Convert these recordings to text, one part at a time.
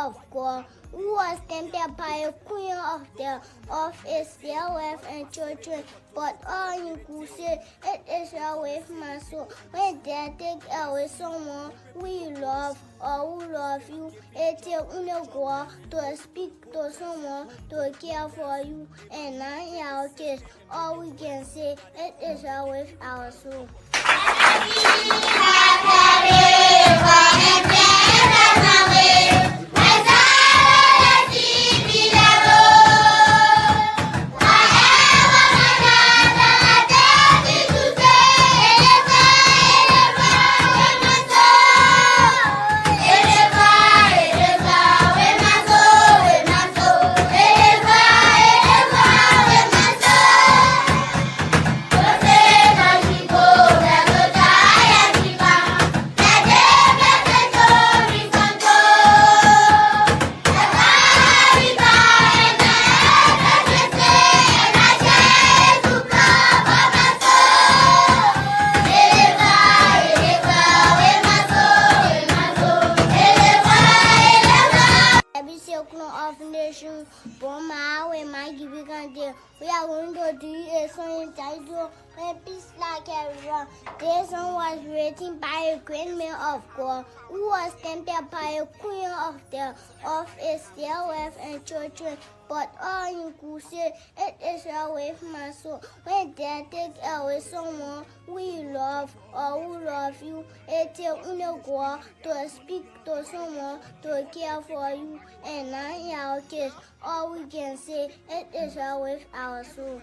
of God, who was tempted by a queen of Israel, wife and children, but all you could say, it is away from my soul. When they take away someone we love or who love you, it is go to speak to someone to care for you, and now in our case, all we can say, it is away from our soul. We are going to do a song entitled "When Peace Like Everyone." This song was written by a great man of God, who was tempted by a queen of Israel, wife and children. But all you could say, it is away from my soul. When they take away someone we love or who love you, it is go to speak to someone to care for you, and now in our case, all we can say, it is away from our soul.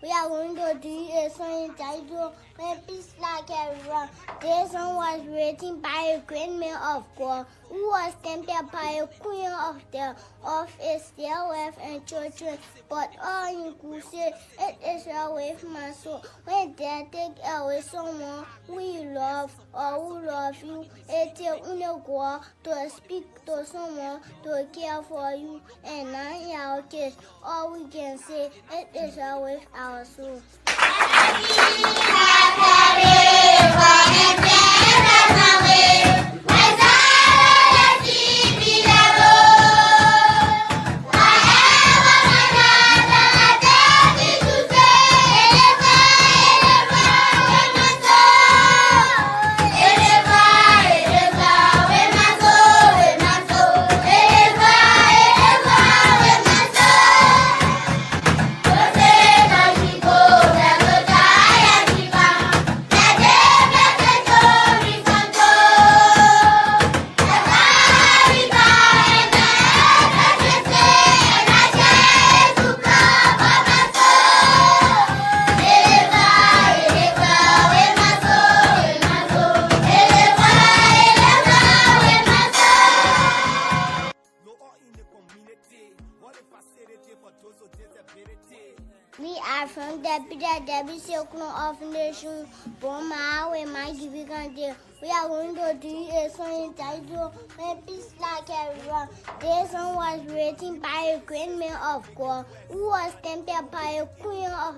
We are going to do a song entitled "When Peace Like Everyone." This song was written by a great man of God, who was tempted by a queen of Israel, wife and children. But all you could say, it is away from my soul. When they take away someone we love or who love you, it is go to speak to someone to care for you, and now in our case, all we can say, it is away from our soul. We are from the Circle of Nations, Blamo, and my Gabriel. We are going to do a song entitled "When Peace Like Everyone." This song was written by a great man of God, who was tempted by a queen of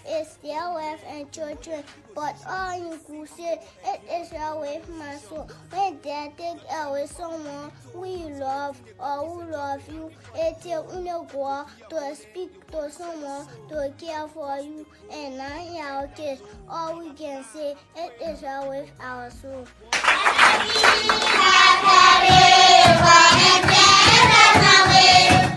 Israel, wife and children. But all you could say, it is away from my soul. When they take away someone we love or who love you, it is go to speak to someone to care for you, and now in our case, all we can say, it is away from our soul. Happy, happy, happy, happy, happy, happy,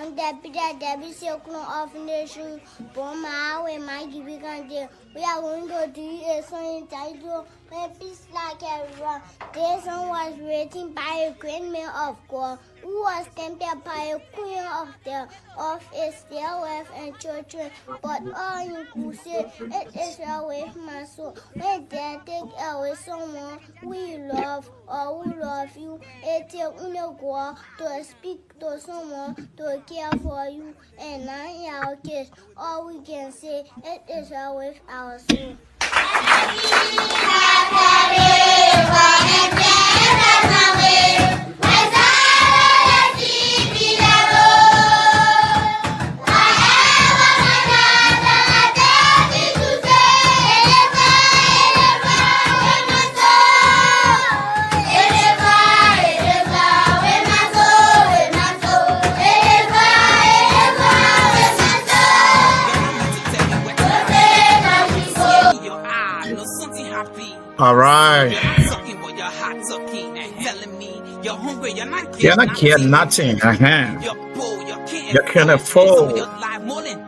from the circle of nation, Boma, where my giving we are going to do a song title, where peace like everyone. This song was written by a great man of God, who was tempted by a queen of Israel wife and children, but all inclusive, it is well with my soul. When they take away someone we love or who love you, it is go to speak to someone to care for you, and not our kids. All we can say, it is well with our soul. All right. You're not care nothing. You can afford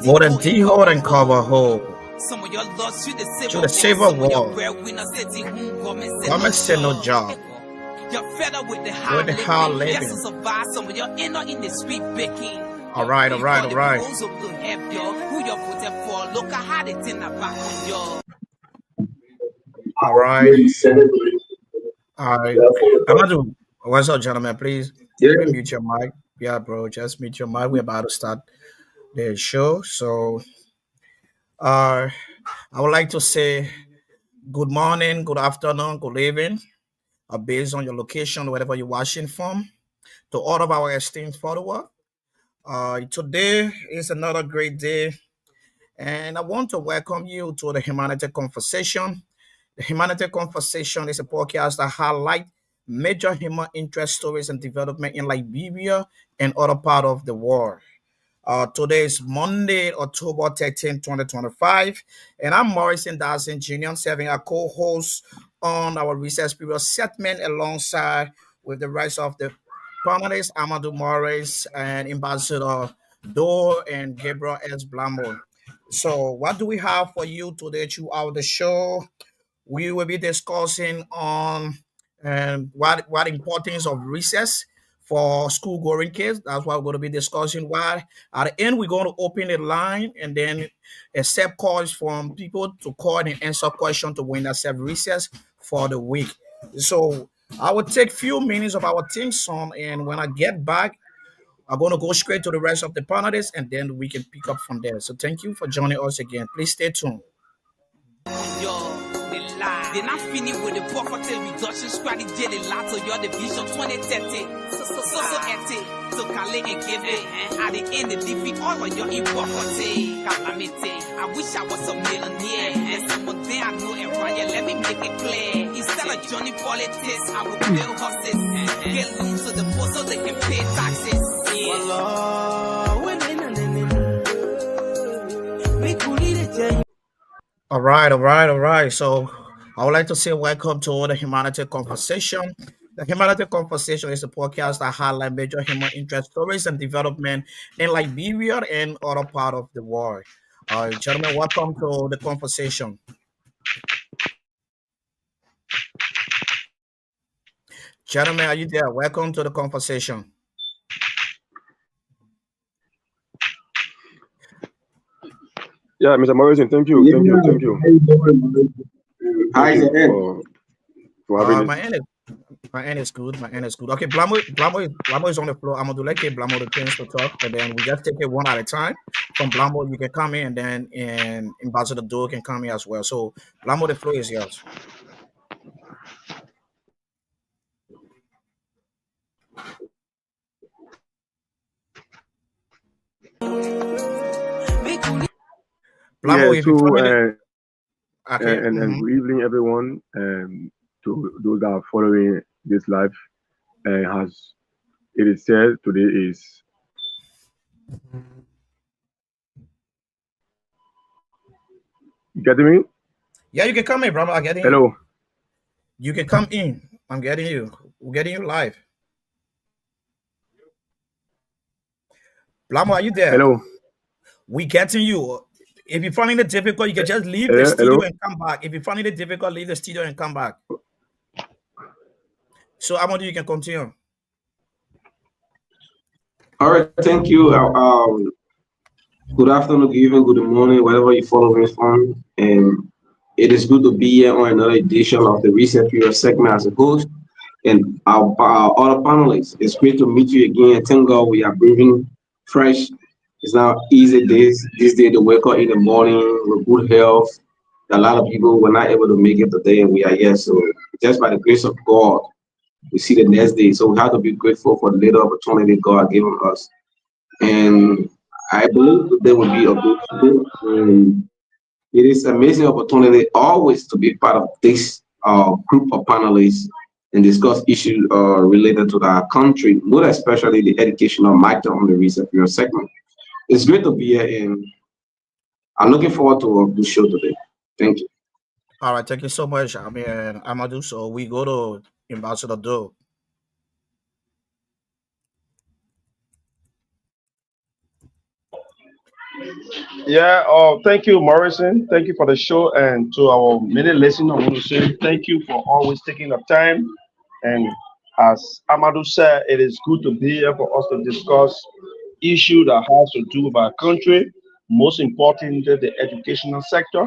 more than D-hole and cover hole. To the silver wall. Government said no job. With the hard living. All right. All right. Amadu, what's up, gentlemen? Please mute your mic. Yeah, bro, just mute your mic. We're about to start the show. So, I would like to say good morning, good afternoon, good evening, based on your location, wherever you're watching from, to all of our esteemed followers. Today is another great day, and I want to welcome you to the Humanity Conversation. The Humanity Conversation is a podcast that highlights major human interest stories and development in Liberia and other parts of the world. Today is Monday, October 13, 2025, and I'm Morrison, Dassin, Jr., serving a co-host on our research period segment alongside with the rest of the panelists, Amadu Morris and Ambassador Dor and Gabriel S. Blamo. So, what do we have for you today throughout the show? We will be discussing on what importance of recess for school going kids. That's what we're going to be discussing. Why at the end we're going to open the line and then accept calls from people to call and answer questions to win accept recess for the week. So I will take few minutes of our team song, and when I get back, I'm going to go straight to the rest of the panelists, and then we can pick up from there. So thank you for joining us again. Please stay tuned. They're not finished with the poverty reduction strategy. The lot of your division 2030. So Kale and give it. At the end, the defeat all of your poverty. Calamity. I wish I was a millionaire. And someone there I know and Ryan, let me make it clear. Instead of Johnny politics, I will build horses. Get loans to the poor so they can pay taxes. All right. So I would like to say welcome to the Humanity Conversation. The Humanity Conversation is a podcast that highlights major human interest stories and development in Liberia and other parts of the world. Gentlemen, welcome to the conversation. Gentlemen, are you there? Welcome to the conversation. Yeah, Mr. Morrison, thank you. Hi, for having My end is good. Okay, Blamo is on the floor. I'm gonna let Blamo the chance to talk, and then we just take it one at a time. From Blamo, you can come in, and then Ambassador Dor can come in as well. So Blamo, the floor is yours. Blamo, and good evening, everyone. To those that are following this live, as it is said, today is you getting me? Yeah, you can come in, brother. I'm getting you. Hello. You can come in. I'm getting you. We're getting you live. Blamo, are you there? Hello. We getting you. If you're finding it difficult, you can just leave the Hello. studio and come back. If you're finding it difficult, leave the studio and come back. So Amadu, you can continue. All right, thank you. Good afternoon, good evening, good morning, wherever you follow me from. And it is good to be here on another edition of the Reset Period segment as a host. And our other panelists, it's great to meet you again. Thank God we are breathing fresh. It's now easy days. This day to wake up in the morning with good health. A lot of people were not able to make it today, and we are here. So just by the grace of God, we see the next day. So we have to be grateful for the little opportunity God has given us. And I believe there will be a good school. It is amazing opportunity always to be part of this group of panelists and discuss issues related to our country, more especially the educational matter on the recent period segment. It's great to be here, and I'm looking forward to a good show today. Thank you. All right, thank you so much. I mean, Amadu. So we go to Ambassador Do. Yeah, thank you, Morrison. Thank you for the show. And to our many listeners, I want to say thank you for always taking the time. And as Amadu said, it is good to be here for us to discuss issues that has to do with our country, most importantly, the educational sector.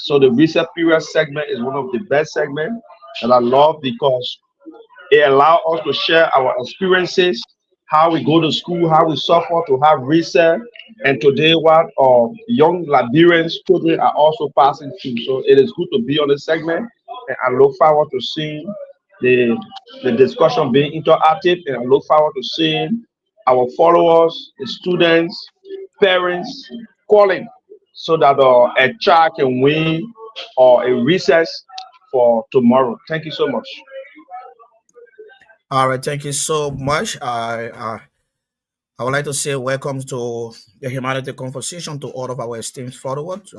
So the research period segment is one of the best segments that I love because it allows us to share our experiences, how we go to school, how we suffer to have research, and today what young Liberians children are also passing through. So it is good to be on this segment, and I look forward to seeing the the discussion being interactive, and I look forward to seeing our followers, the students, parents calling so that a child can win or a recess for tomorrow. Thank you so much. All right, thank you so much. I would like to say welcome to the Humanity Conversation to all of our esteemed followers.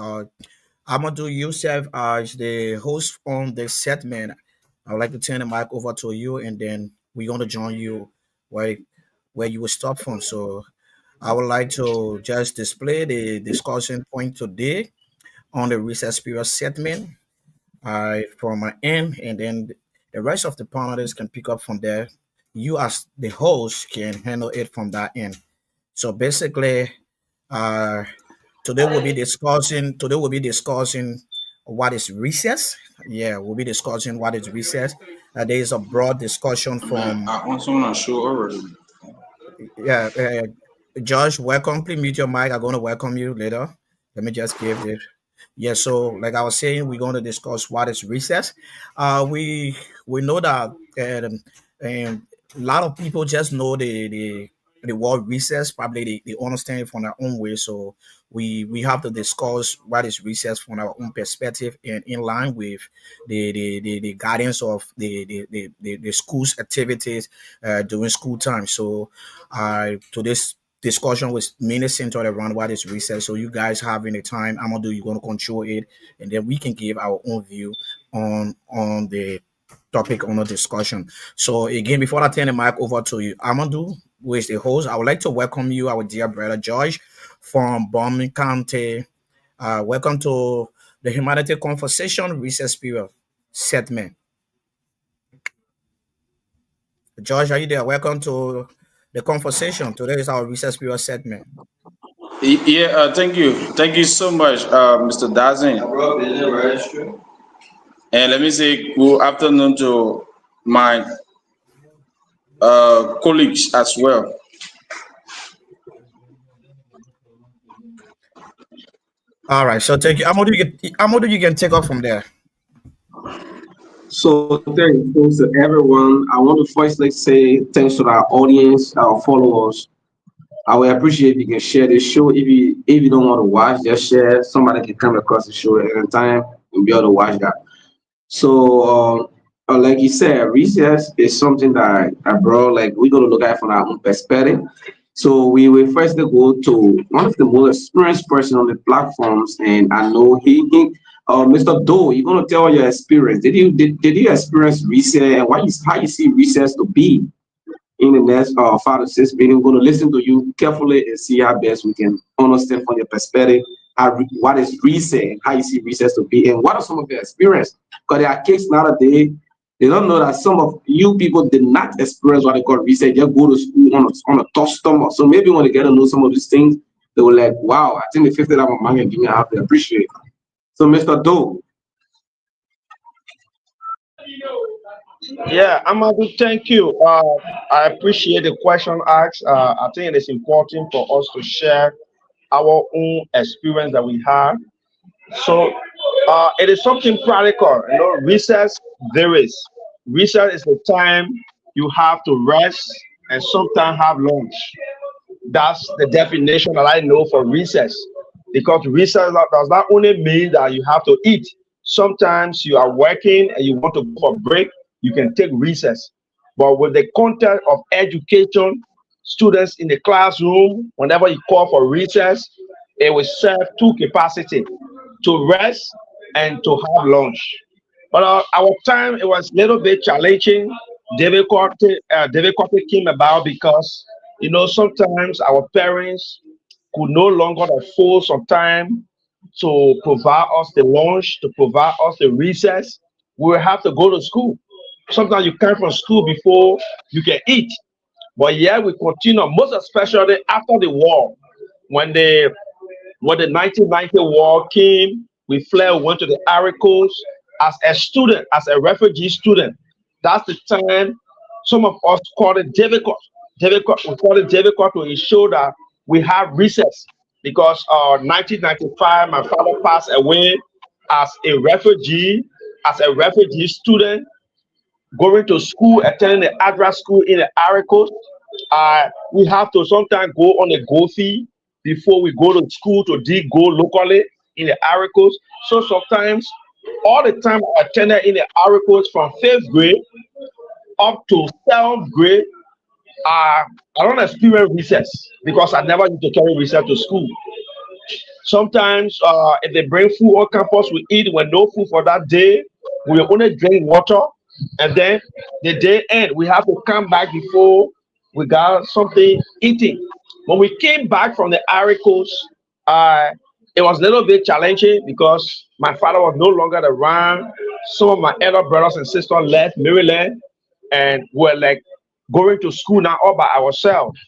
Amadu, you serve as the host on the segment. I would like to turn the mic over to you, and then we're going to join you where where you will stop from. So I would like to just display the discussion point today on the recess period segment from my end, and then the rest of the panelists can pick up from there. You, as the host, can handle it from that end. So basically, uh, today we'll be discussing what is recess. Yeah, we'll be discussing what is recess. There is a broad discussion from I also want to show already. yeah. Josh, welcome. Please mute your mic. I'm gonna welcome you later. Let me just give this. Yeah, so like I was saying, we're going to discuss what is recess. We know that um, a lot of people just know the word recess. Probably they understand it from their own way. So we have to discuss what is recess from our own perspective and in line with the guidance of the school's activities during school time. So to this discussion was mainly centered around what is research. So you guys having the time, Amadu, you're going to control it, and then we can give our own view on the topic on the discussion. So again, before I turn the mic over to you, Amadu, who is the host, I would like to welcome you, our dear brother George from Birmingham County. Welcome to the Humanity Conversation Research Period segment. George, are you there? Welcome to the conversation. Today is our research period segment. Yeah, thank you so much, Mr. Dassin. And let me say good afternoon to my colleagues as well. All right, so thank you. Amadu, you can take off from there. So thanks to everyone. I want to firstly say thanks to our audience, our followers. I will appreciate if you can share this show. If you don't want to watch, just share. Somebody can come across the show at any time and be able to watch that. So, like you said, research is something that I brought. Like we're gonna look at from our own perspective. So we will first go to one of the most experienced person on the platforms, and I know Mr. Doe, you're gonna tell your experience. Did you experience research and how you see research to be? in the next 5 to 6 minutes. We're going to listen to you carefully and see how best we can understand from your perspective what is research, how you see research to be, and what are some of your experience. Because there are kids nowadays, they don't know that some of you people did not experience what they call research. Just go to school on a tough stomach. So maybe when they get to know some of these things, they were like, wow, I think the 50 that my man can give me, I have to appreciate it. So Mr. Doe. Yeah, Amadu, thank you. I appreciate the question asked. I think it is important for us to share our own experience that we have. So it is something practical. You know, recess varies. Recess is the time you have to rest and sometimes have lunch. That's the definition that I know for recess. Because recess does not only mean that you have to eat. Sometimes you are working and you want to go for a break, you can take recess. But with the content of education, students in the classroom, whenever you call for recess, it will serve two capacity: to rest and to have lunch. But our time, it was a little bit challenging. Difficulty came about because, you know, sometimes our parents could no longer afford some time to provide us the lunch, to provide us the recess. We will have to go to school. Sometimes you come from school before you can eat. But yeah, we continue, most especially after the war, when the 1990 war came, we fled, went to the Ivory Coast as a student, as a refugee student. That's the time some of us called it difficult. We call it difficult to ensure that we have recess because 1995, my father passed away as a refugee student, going to school, attending the Adra school in the Ivory Coast. We have to sometimes go on a go fee before we go to school to dig gold locally in the Ivory Coast. So sometimes, all the time I attended in the Ivory Coast from 5th grade up to 7th grade, I don't experience recess because I never used to carry recess to school. Sometimes, if they bring food on campus, we eat. When no food for that day, we only drink water. And then the day end, we have to come back before we got something eating. When we came back from the Ivory Coast, it was a little bit challenging because my father was no longer around. Some of my elder brothers and sisters left Maryland and were like going to school now all by ourselves.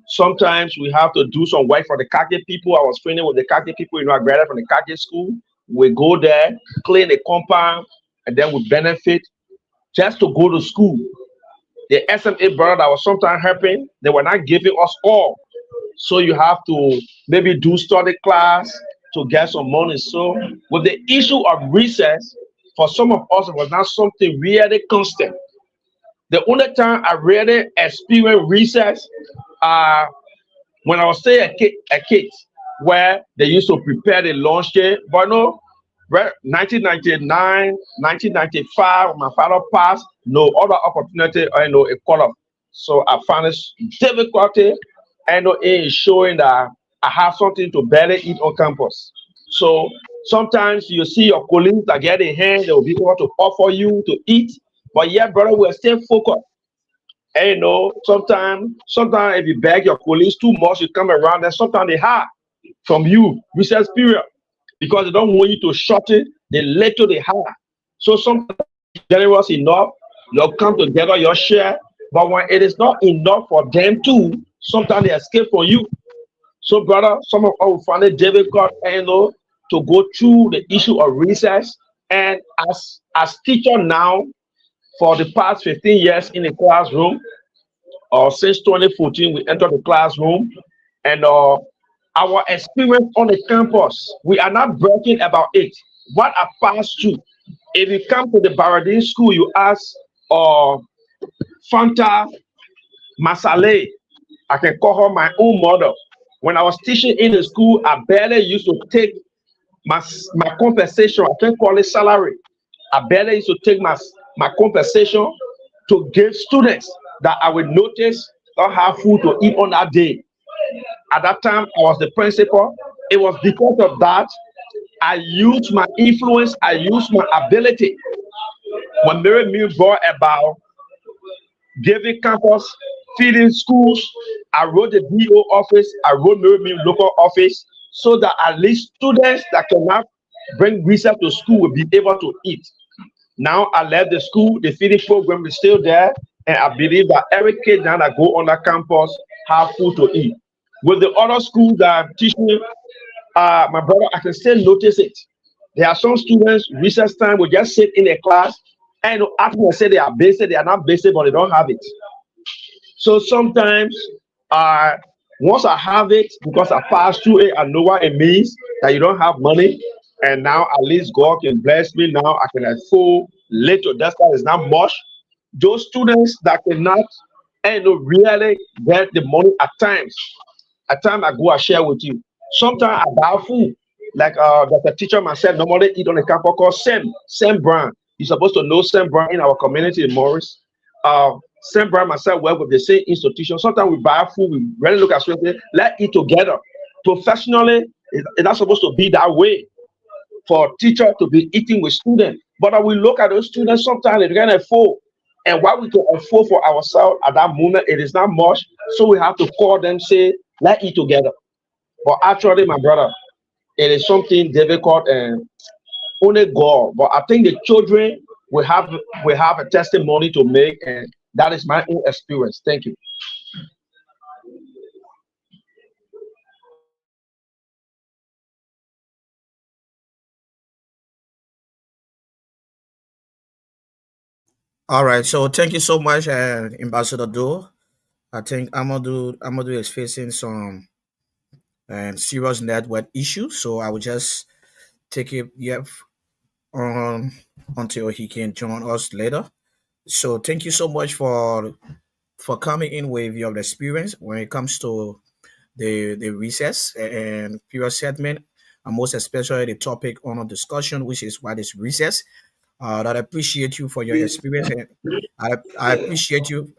Sometimes we have to do some work for the Kake people. I was training with the Kake people, you know, I graduated from the Kake school. We go there, clean the compound, and then we benefit just to go to school. The SMA brother that was sometimes helping, they were not giving us all. So you have to maybe do study class to get some money. So with the issue of recess, for some of us, it was not something really constant. The only time I really experienced recess when I was still a kid, where they used to prepare the lunch day. But no, 1999, 1995, when my father passed, no other opportunity, I know, a call up. So I found it difficulty, I know, in showing that I have something to barely eat on campus. So sometimes you see your colleagues that get a hand, they will be able to offer you to eat. But yeah, brother, we're still focused. And you know, sometimes if you beg your colleagues too much, you come around, and sometimes they hide from you recess period because they don't want you to shorten the little they have. So sometimes generous enough, they'll come together, your share. But when it is not enough for them too, sometimes they escape from you. So, brother, some of us will find it difficult, you know, to go through the issue of recess. And as teacher now, for the past 15 years in the classroom, or since 2014, we entered the classroom, and our experience on the campus, we are not bragging about it. What I passed through. If you come to the Baradin school, you ask Fanta Masale. I can call her my own mother. When I was teaching in the school, I barely used to take my compensation. I can't call it salary. I barely used to take my compensation to give students that I would notice don't have food to eat on that day. At that time, I was the principal. It was because of that I used my influence, I used my ability. When Mary Mill brought about giving campus feeding schools. I wrote the BO office. I wrote maybe local office so that at least students that cannot bring research to school will be able to eat. Now I left the school. The feeding program is still there, and I believe that every kid now that go on that campus have food to eat. With the other schools that I'm teaching, my brother, I can still notice it. There are some students, recess time, will just sit in a class and after they say they are basic, they are not basic, but they don't have it. So sometimes, uh, once I have it, because I passed through it, I know what it means that you don't have money. And now at least God can bless me. Now I can afford little. That's why it's not much. Those students that cannot and really get the money at times I go and share with you. Sometimes I buy food. Like that the teacher myself normally eat on a campus called Sam Brown. You're supposed to know Sam Brown in our community in Morris. Sam Brown myself work with the same institution. Sometimes we buy food, we really look at something, let's eat together. Professionally, it's not supposed to be that way for teacher to be eating with students. But we look at those students, sometimes they can afford. And what we can afford for ourselves at that moment, it is not much. So we have to call them, say, let's eat together. But actually, my brother, it is something difficult and only God. But I think the children will have a testimony to make, and that is my own experience. Thank you. All right, so thank you so much, Ambassador Do. I think Amadu is facing some serious network issues, so I will just take it um, until he can join us later. So thank you so much for coming in with your experience when it comes to the recess and period segment, and most especially the topic on our discussion, which is what is recess. That I appreciate you for your experience, and I appreciate you.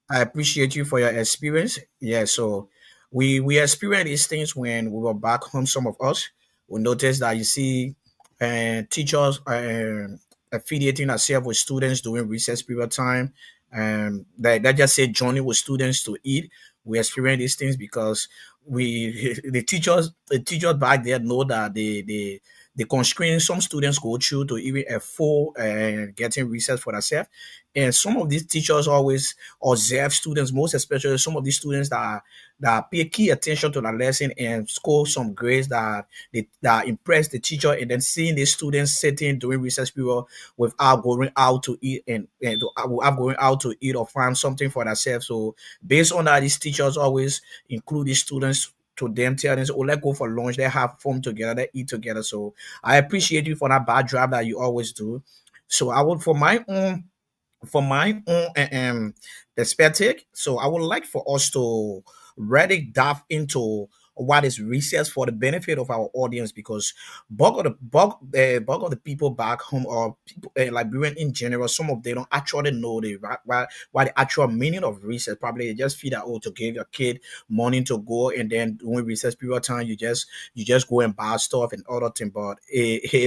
I appreciate you for your experience. Yeah, so we experienced these things when we were back home. Some of us we noticed that you see, teachers affiliating ourselves with students during recess period time, and that just say journey with students to eat. We experience these things because we the teachers back there know that the constraints some students go through to even afford getting recess for themselves. And some of these teachers always observe students, most especially some of these students that pay key attention to the lesson and score some grades that impress the teacher, and then seeing the students sitting during recess period without going out to eat without going out to eat or find something for themselves. So based on that, these teachers always include these students to them, tell them, oh, let's go for lunch, they have fun together, they eat together. So I appreciate you for that bad job that you always do. So I would, for my own perspective, so I would like for us to really dive into what is research for the benefit of our audience, because bulk of the people back home, or people, Liberian in general, some of them don't actually know what the actual meaning of research. Probably they just feel that, oh, to give your kid money to go, and then during recess period time you just go and buy stuff and other thing. But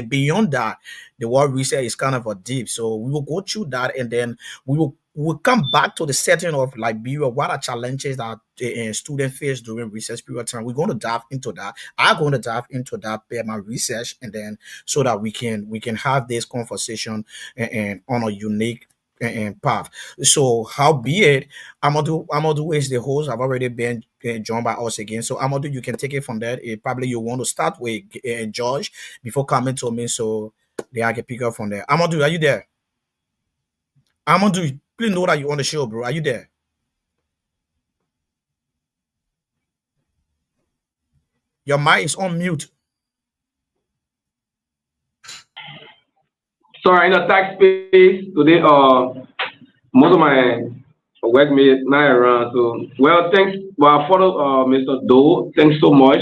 beyond that, the word research is kind of a deep. So we will go through that, and then we'll come back to the setting of Liberia. What are challenges that students face during research period time? We're going to dive into that. I'm going to dive into that by my research, and then so that we can have this conversation and on a unique path. So how be it, Amadu is the host. I've already been joined by us again. So Amadu, you can take it from there. Probably you want to start with George before coming to me, so then I can pick up from there. Amadu, are you there? Amadu, please know that you're on the show, bro. Are you there? Your mic is on mute. Sorry, in the tax space today, most of my workmates not around. So, well, thanks. Well, I follow Mr. Doe. Thanks so much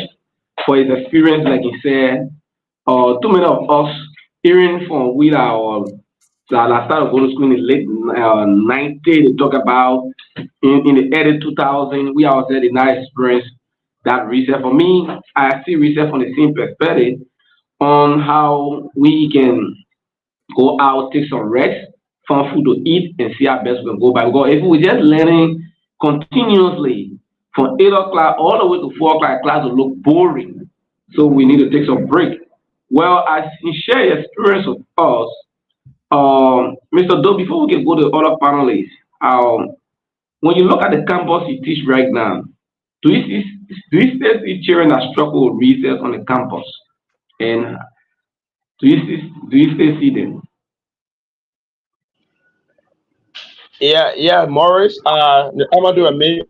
for his experience. Like he said, too many of us hearing from we our that I started going to school in the late 90s. They talk about in the early 2000s. We ourselves did not experience that research. For me, I see research from the same perspective on how we can go out, take some rest, find food to eat, and see how best we can go by. Because if we just learning continuously from 8 o'clock all the way to 4 o'clock, class will look boring. So we need to take some break. Well, as you share your experience with us, Mr. Doe, before we can go to other panelists, when you look at the campus you teach right now, do you still see children that struggle with recess on the campus? And do you still see them? Yeah, Morris, Amadu and me,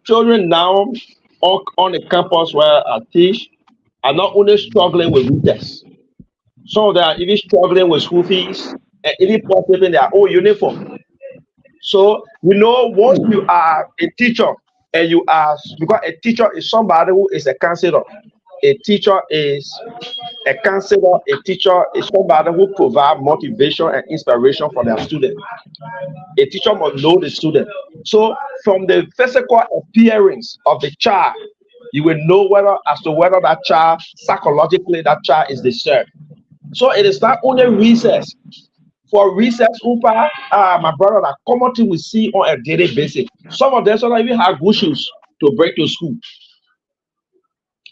children now on the campus where I teach are not only struggling with recess, some of them are even struggling with school fees and even purchasing their own uniform. So once you are a teacher and you are, because a teacher is somebody who is a counselor. A teacher is a counselor. A teacher is somebody who provides motivation and inspiration for their students. A teacher must know the student. So from the physical appearance of the child, you will know whether that child psychologically that child is disturbed. So it is not only recess. For recess, my brother, that common thing we see on a daily basis. Some of them sometimes even have good shoes to break to school.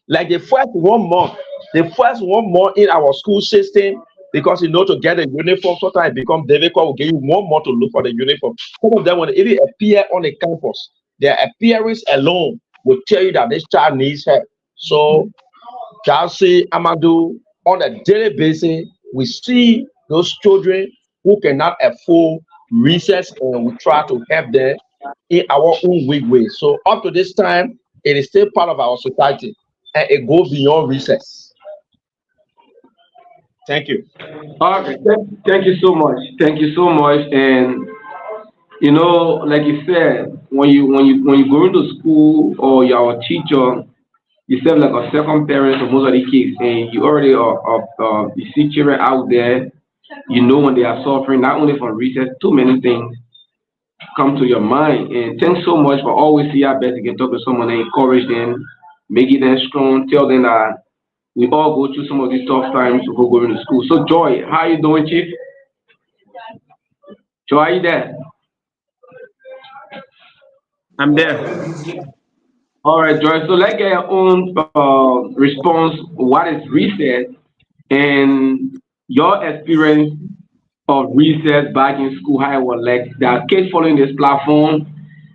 Like the first 1 month in our school system, because to get a uniform, sometimes it becomes difficult. We'll give you 1 month to look for the uniform. Some of them, when they even appear on the campus, their appearance alone will tell you that this child needs help. So, Dassin, Amadu, on a daily basis, we see those children who cannot afford recess, and we try to help them in our own weak way. So up to this time, it is still part of our society, and it goes beyond recess. Thank you. Okay, thank you so much. Thank you so much. And like you said, when you go into school or you're a teacher, you serve like a second parent for most of the kids, and you already you see children out there. When they are suffering, not only from recess, too many things come to your mind. And thanks so much for always see our best. You can talk to someone and encourage them, making them strong, tell them that we all go through some of these tough times before going to school. So Joy, how you doing, Chief? Joy, are you there? I'm there. All right, Joy. So let's get your own response. What is recess and your experience of recess back in school? How it was like that kids following this platform.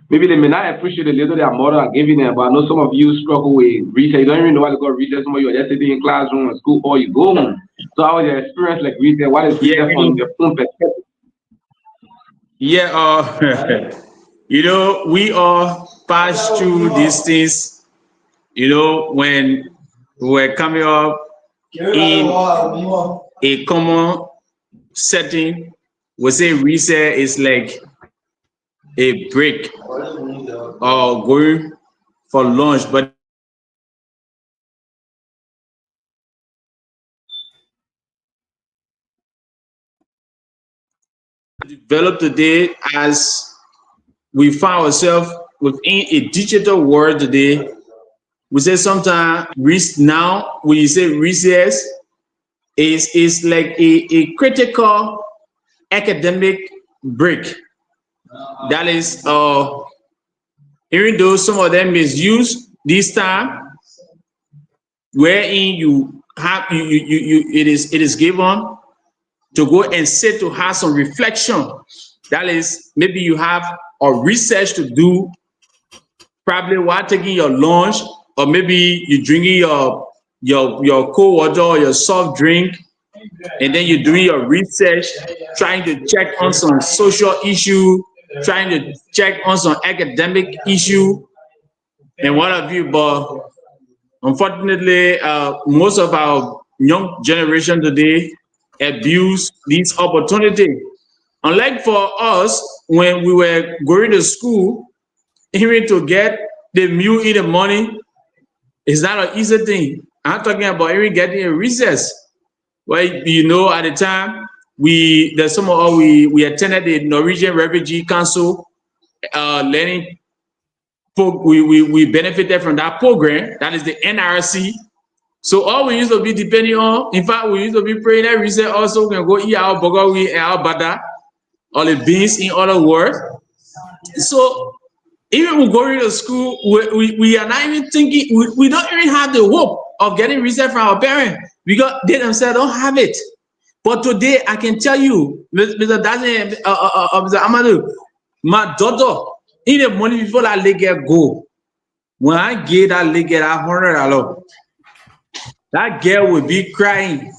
Maybe they may not appreciate the little their mother are giving them, but I know some of you struggle with recess. You don't even know what to call recess. Some of you are just sitting in classroom or school or you go home. So how was your experience like recess? What is recess from your own perspective? Yeah, we all pass through these things, when we were coming up in a common setting. We say recess is like a break or going for lunch, but developed today as we find ourselves within a digital world today. We say sometimes now when you say recess is like a critical academic break. That is even though some of them misuse this time, wherein you have it is given to go and sit to have some reflection. That is, maybe you have a research to do, probably while taking your lunch, or maybe you're drinking your cold water or your soft drink, and then you're doing your research, trying to check on some social issue, trying to check on some academic issue, and what have you. But unfortunately, most of our young generation today abuse this opportunity. Unlike for us, when we were going to school, even to get the meal in the morning is not an easy thing. I'm talking about even getting a recess. Well, at the time, we attended the Norwegian Refugee Council learning. We benefited from that program. That is the NRC. So all we used to be depending on, in fact, we used to be praying that recess also we can go eat our burger and our butter, or the beans in other words. So Even we go to school, we are not even thinking, we don't even have the hope of getting research from our parents because they themselves don't have it. But today, I can tell you, Mr. Dassin, Mr. Amadu, my daughter, in the money before that leg go, when I get that leg that $100, that girl will be crying.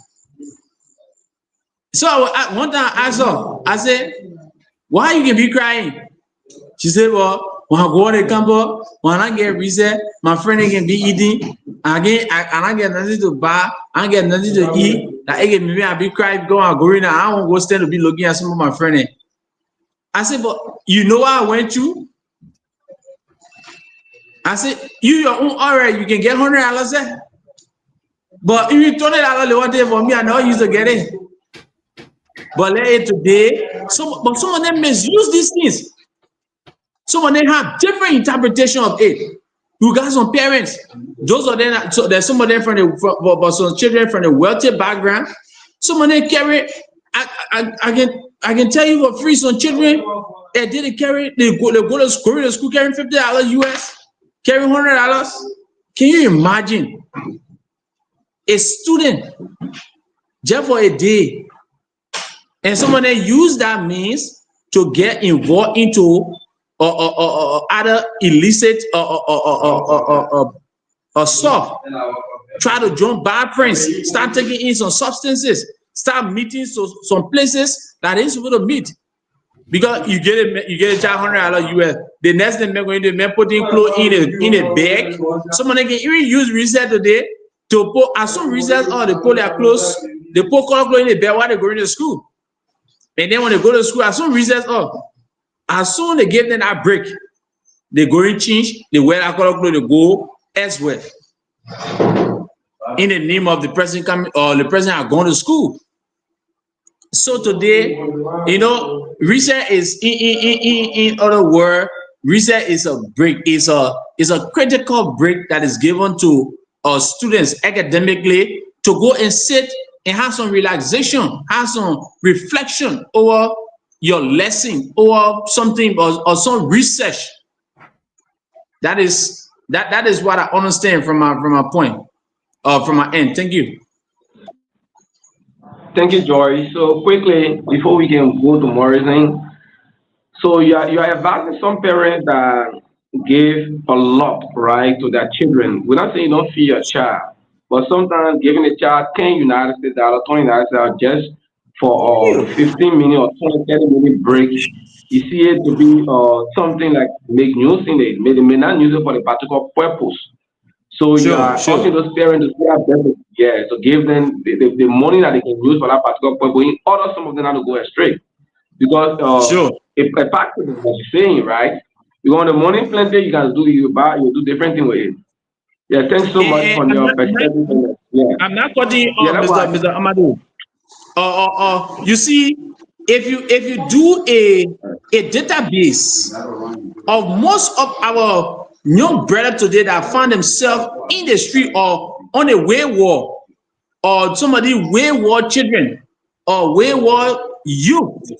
So one time I asked her, I said, why you can be crying? She said, well, when I go to the campus, when I get reset, my friend can be eating. I get nothing to buy. I get nothing to eat. Like, maybe I be crying, go and go in. I won't go stand to be looking at some of my friends. I said, but you know what I went through? I said, you your own already, you can get $100 there. But if you $20 they want it for me, I know you to get it. But later today, but some of them misuse these things. Some of them have different interpretation of it. You got some parents, those of them, so there's some of them but some children from the wealthy background. Some of them carry, I can tell you for free, some children, they didn't carry, they go to school carrying $50 US, carry $100. Can you imagine a student just for a day, and someone that use that means to get involved into other illicit stuff, try to join bad friends, start taking in some substances, start meeting some places that ain't supposed to meet. Because you get a child $100 US, the next thing they're going to do, put in clothes in a bag. Someone can even use research today to put, as some research, they put their clothes, they put color clothes in the bag while they're going to school. And then when they go to school, as soon research, as soon they give them that break, they go in change, they wear that color clothes, they go elsewhere. In the name of the person coming, or the person are going to school. So today, research is in other words, research is a break, is a critical break that is given to students academically to go and sit and have some relaxation, have some reflection over your lesson or something, or some research. That is what I understand from my point, from my end. Thank you. Thank you, Joy. So quickly, before we can go to Morrison, so you are advising some parents that give a lot, right, to their children. We're not saying you don't feed your child, but sometimes giving a child $10 US, $20 just for 15 minute or 20, 30 minute break, you see it to be something like make use in it. They may not use it for a particular purpose. So you are asking those parents to to give them the money that they can use for that particular purpose. In order, some of them have to go astray. Because if a package is what you're saying, right? You want the money plenty, you can do different things with it. Yeah, thanks so much for your perspective. Yeah. I'm not cutting you off, Mr. Amadu. You see, if you do a database of most of our young brothers today that find themselves in the street or on a wayward, or somebody wayward children or wayward youth,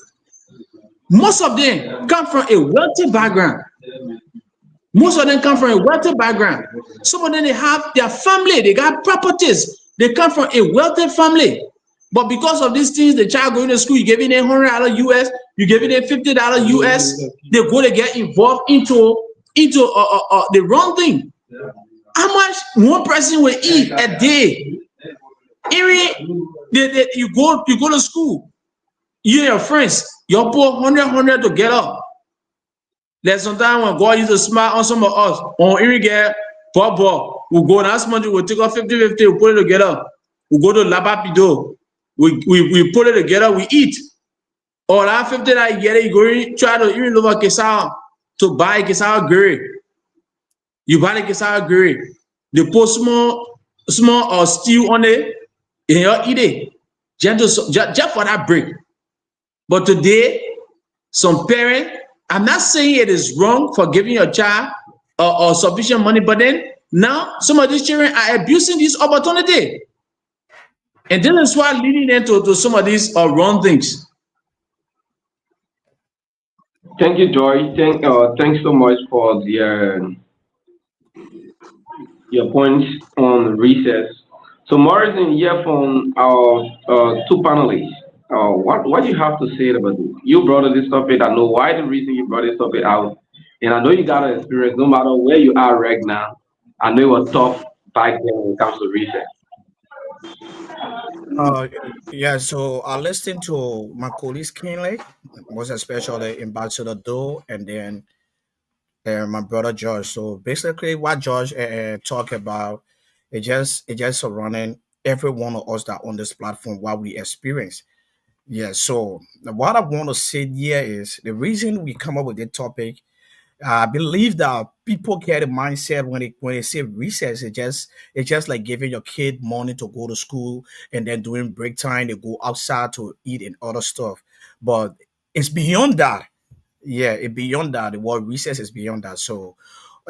most of them come from a wealthy background. Most of them come from a wealthy background. Some of them, they have their family, they got properties, they come from a wealthy family. But because of these things, the child going to school, you give it $100 US, you give it $50 US, they go to get involved into the wrong thing. How much one person will eat a day? You go to school, you and your friends, you put 100 together. There's sometimes when God used to smile on some of us, on every get Bob, we'll go last month, we'll take off 50-50, we'll put it together. We'll go to Labapido, we put it together, we eat. Or that 50 that you get it, you go in, try to even look at Kesau to buy Kesau gray. You buy the Kesau gray. They put small stew on it, and you eat it. Just for that break. But today, some parents, I'm not saying it is wrong for giving your child or sufficient money, but then now some of these children are abusing this opportunity. And then that's why leading them to some of these wrong things. Thank you, Joy. Thanks so much for your points on recess. So, Morrison, here from our two panelists. What do you have to say about this? You brought up this topic. I know why the reason you brought this topic out, and I know you got an experience. No matter where you are right now, I know it was tough back then when it comes to recess. Uh, yeah, so I listened to my colleagues keenly, most especially Ambassador Doe and then my brother George. So basically, what George talk about, it just running every one of us that on this platform what we experience. Yeah. So what I want to say here is the reason we come up with the topic. I believe that people get a mindset when they say recess, it's just like giving your kid money to go to school and then during break time they go outside to eat and other stuff. But it's beyond that. Yeah, it beyond that. The word recess is beyond that. So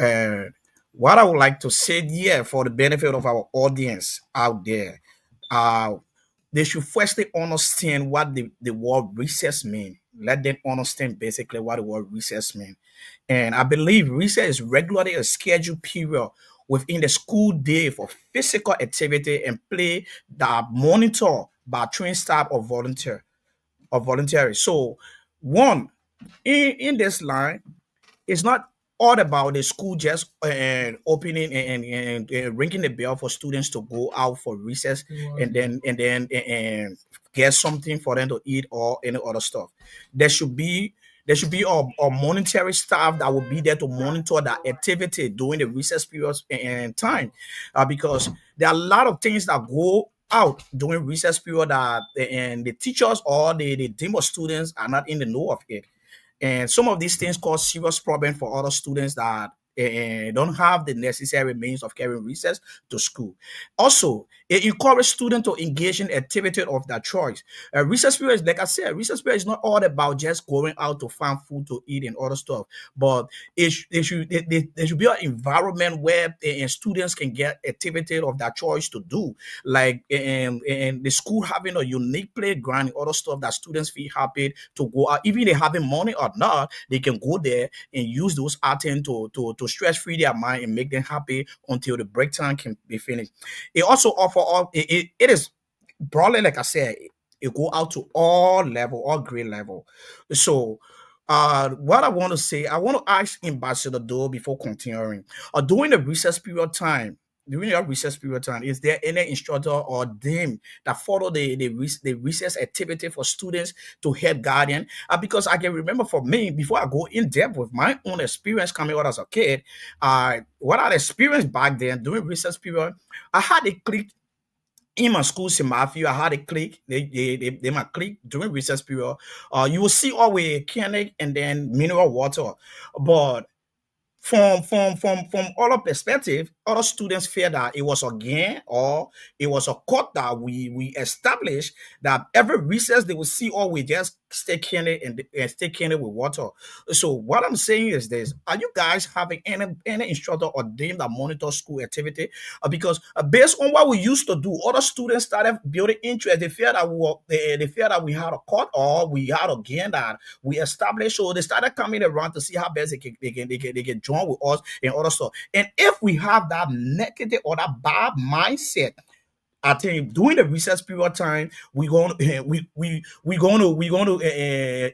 uh what I would like to say here for the benefit of our audience out there, uh they should firstly understand what the word recess mean. Let them understand basically what the word recess mean. And I believe recess is regularly a scheduled period within the school day for physical activity and play that monitor by trained staff or voluntary. So one in this line, it's not all about the school just opening and ringing the bell for students to go out for recess and get something for them to eat or any other stuff. There should be a monetary staff that will be there to monitor that activity during the recess periods and time, because there are a lot of things that go out during recess period that and the teachers or the team of students are not in the know of it, and some of these things cause serious problem for other students that don't have the necessary means of carrying recess to school. Also, it encourages students to engage in activity of their choice. Recess period, like I said, recess period is not all about just going out to find food to eat and other stuff, but there should be an environment where students can get activity of their choice to do, like and the school having a unique playground and other stuff that students feel happy to go out, even if they having money or not, they can go there and use those items to stress free their mind and make them happy until the break time can be finished. It also offer all it is broadly, like I said, it go out to all level, all grade level. So what I want to say, I want to ask Ambassador Doe before continuing. During the recess period time, during your recess period time, is there any instructor or dean that follow the recess activity for students to head guardian? Because I can remember for me, before I go in depth with my own experience coming out as a kid, what I experienced back then during recess period, I had a clique in my school in Matthew. I had a clique. They my clique during recess period. You will see always candy and then mineral water, but from other perspective, other students fear that it was a game or it was a code that we established that every recess they will see or we just stay candy and stay candy with water. So what I'm saying is this: are you guys having any instructor or dean that monitor school activity? Because based on what we used to do, other students started building interest. They fear that we had a code or we had a game that we established. So they started coming around to see how best they can join with us and other stuff. And if we have that negative or that bad mindset, I think during the recess period time, we going to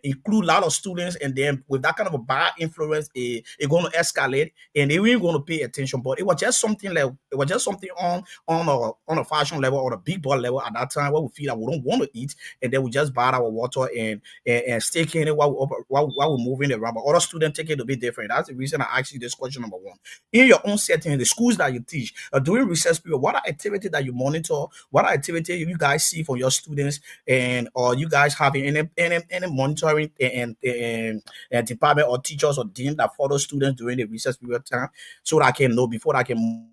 include a lot of students, and then with that kind of a bad influence, it going to escalate, and they ain't going to pay attention. But it was just something on a fashion level or a big ball level at that time where we feel that we don't want to eat, and then we just buy our water and stick in it while we're moving around. But other students take it a bit different. That's the reason I asked you this question number one. In your own setting, the schools that you teach, during recess period, what are activities that you monitor? What activity you guys see for your students, and or you guys having any monitoring and department or teachers or dean that follow students during the recess period time, so that I can know before I can.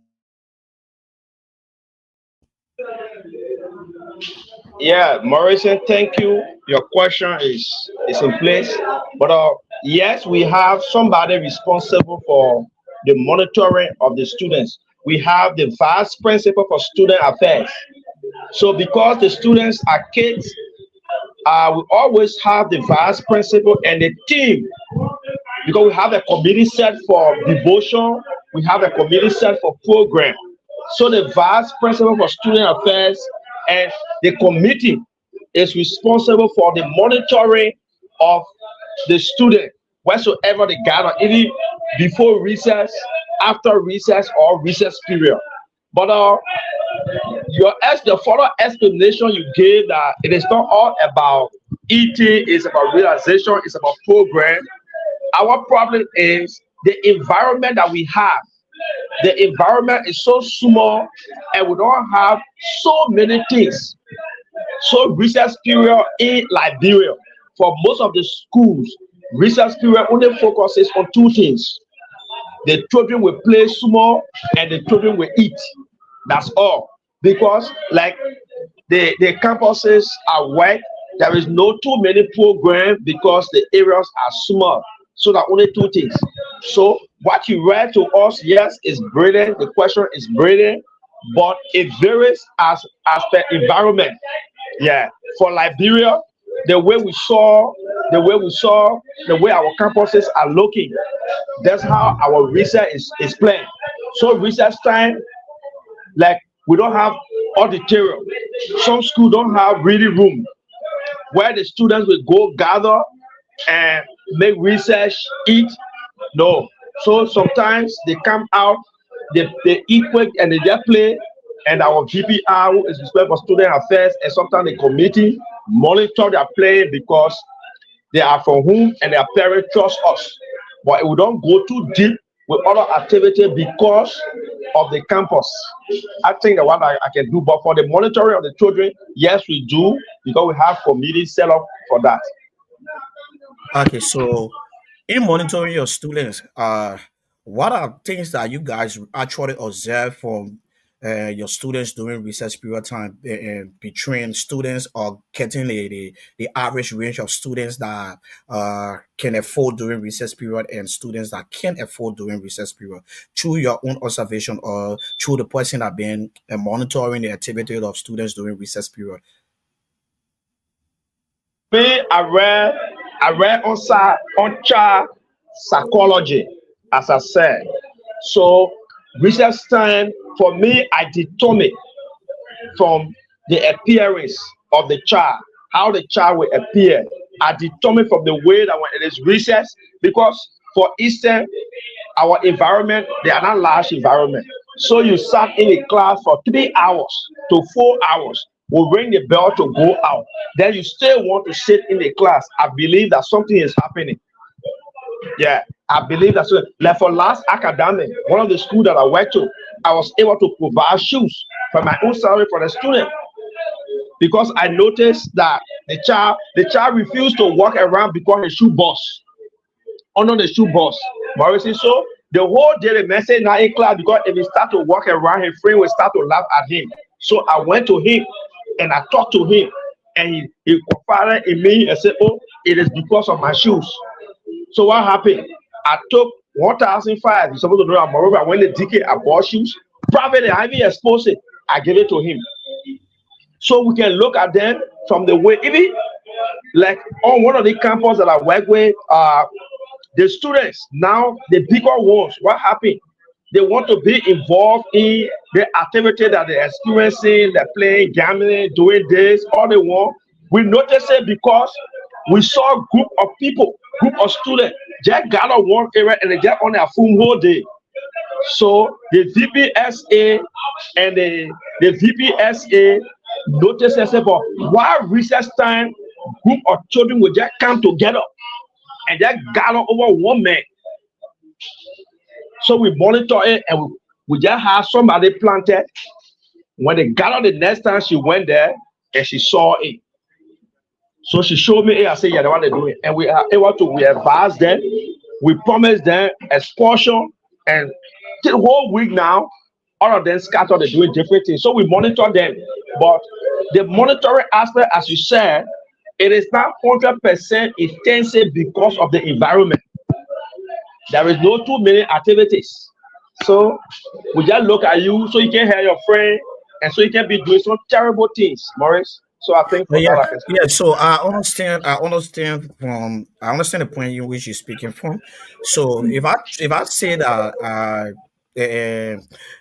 Yeah, Morrison, thank you. Your question is in place. But yes, we have somebody responsible for the monitoring of the students. We have the vice principal for student affairs. So because the students are kids, we always have the vice principal and the team because we have a committee set for devotion, we have a committee set for program. So the vice principal for student affairs and the committee is responsible for the monitoring of the student wheresoever they gather, even before recess, after recess, or recess period. But the further explanation you gave that it is not all about eating, it's about realization, it's about program. Our problem is the environment that we have. The environment is so small and we don't have so many things. So recess period in Liberia, for most of the schools, recess period only focuses on two things. The children will play small and the children will eat. That's all. Because like the campuses are wide, there is no too many programs because the areas are small. So there are only two things. So what you read to us, yes, is brilliant. The question is brilliant, but it varies as per environment. Yeah, for Liberia, the way our campuses are looking, that's how our research is planned. So recess time, like we don't have auditorium. Some schools don't have reading room where the students will go gather and make research, eat. No. So sometimes they come out, they eat quick and they just play. And our VPR, who is responsible for student affairs, and sometimes the committee monitor their playing because they are from home and their parents trust us. But we don't go too deep with other activity because of the campus. I think that what I can do, but for the monitoring of the children, yes, we do, because we have committees set up for that. Okay, so in monitoring your students, what are things that you guys actually observe from your students during recess period time, between students or getting the average range of students that can afford during recess period and students that can't afford during recess period, through your own observation or through the person that been monitoring the activity of students during recess period? Me, I read on child psychology, as I said. So recess time for me, I determine from the appearance of the child, how the child will appear. I determine from the way that when it is recess, because for Eastern, our environment, they are not large environment. So you sat in a class for 3 hours to 4 hours, will ring the bell to go out. Then you still want to sit in the class. I believe that something is happening. Yeah, I believe that's what. Like for last academic, one of the schools that I went to, I was able to provide shoes for my own salary for the student, because I noticed that the child refused to walk around because his shoe burst. Under the shoe burst, Morrison. So the whole day the message not in class, because if he start to walk around, his friend will start to laugh at him. So I went to him and I talked to him, and he confided in me and said, "Oh, it is because of my shoes." So what happened? I took 1,500. You're supposed to know that. Moreover, I went to DK, I bought shoes. Privately, I even exposed it. I gave it to him. So we can look at them from the way, even like on one of the campus that I work with, the students, now the bigger ones, what happened? They want to be involved in the activity that they're experiencing, they're playing, gambling, doing this, all they want. We noticed it because we saw a group of people, group of students, just gather one area and they just on their phone whole day. So the VPSA and the VPSA noticed and said, but why recess time, group of children will just come together and just gather over one man. So we monitor it and we just have somebody planted. When they gathered the next time, she went there and she saw it. So she showed me it. I said, yeah, that's what they're doing. And we are able to, we advise them. We promise them expulsion. And the whole week now, all of them scattered, they're doing different things. So we monitor them. But the monitoring aspect, as you said, it is not 100% intensive because of the environment. There is no too many activities. So we just look at you so you can hear your friend and so you can be doing some terrible things, Morris. So I think But from yeah, that I can speak. yeah. So I understand the point in which you're speaking from. So if I say that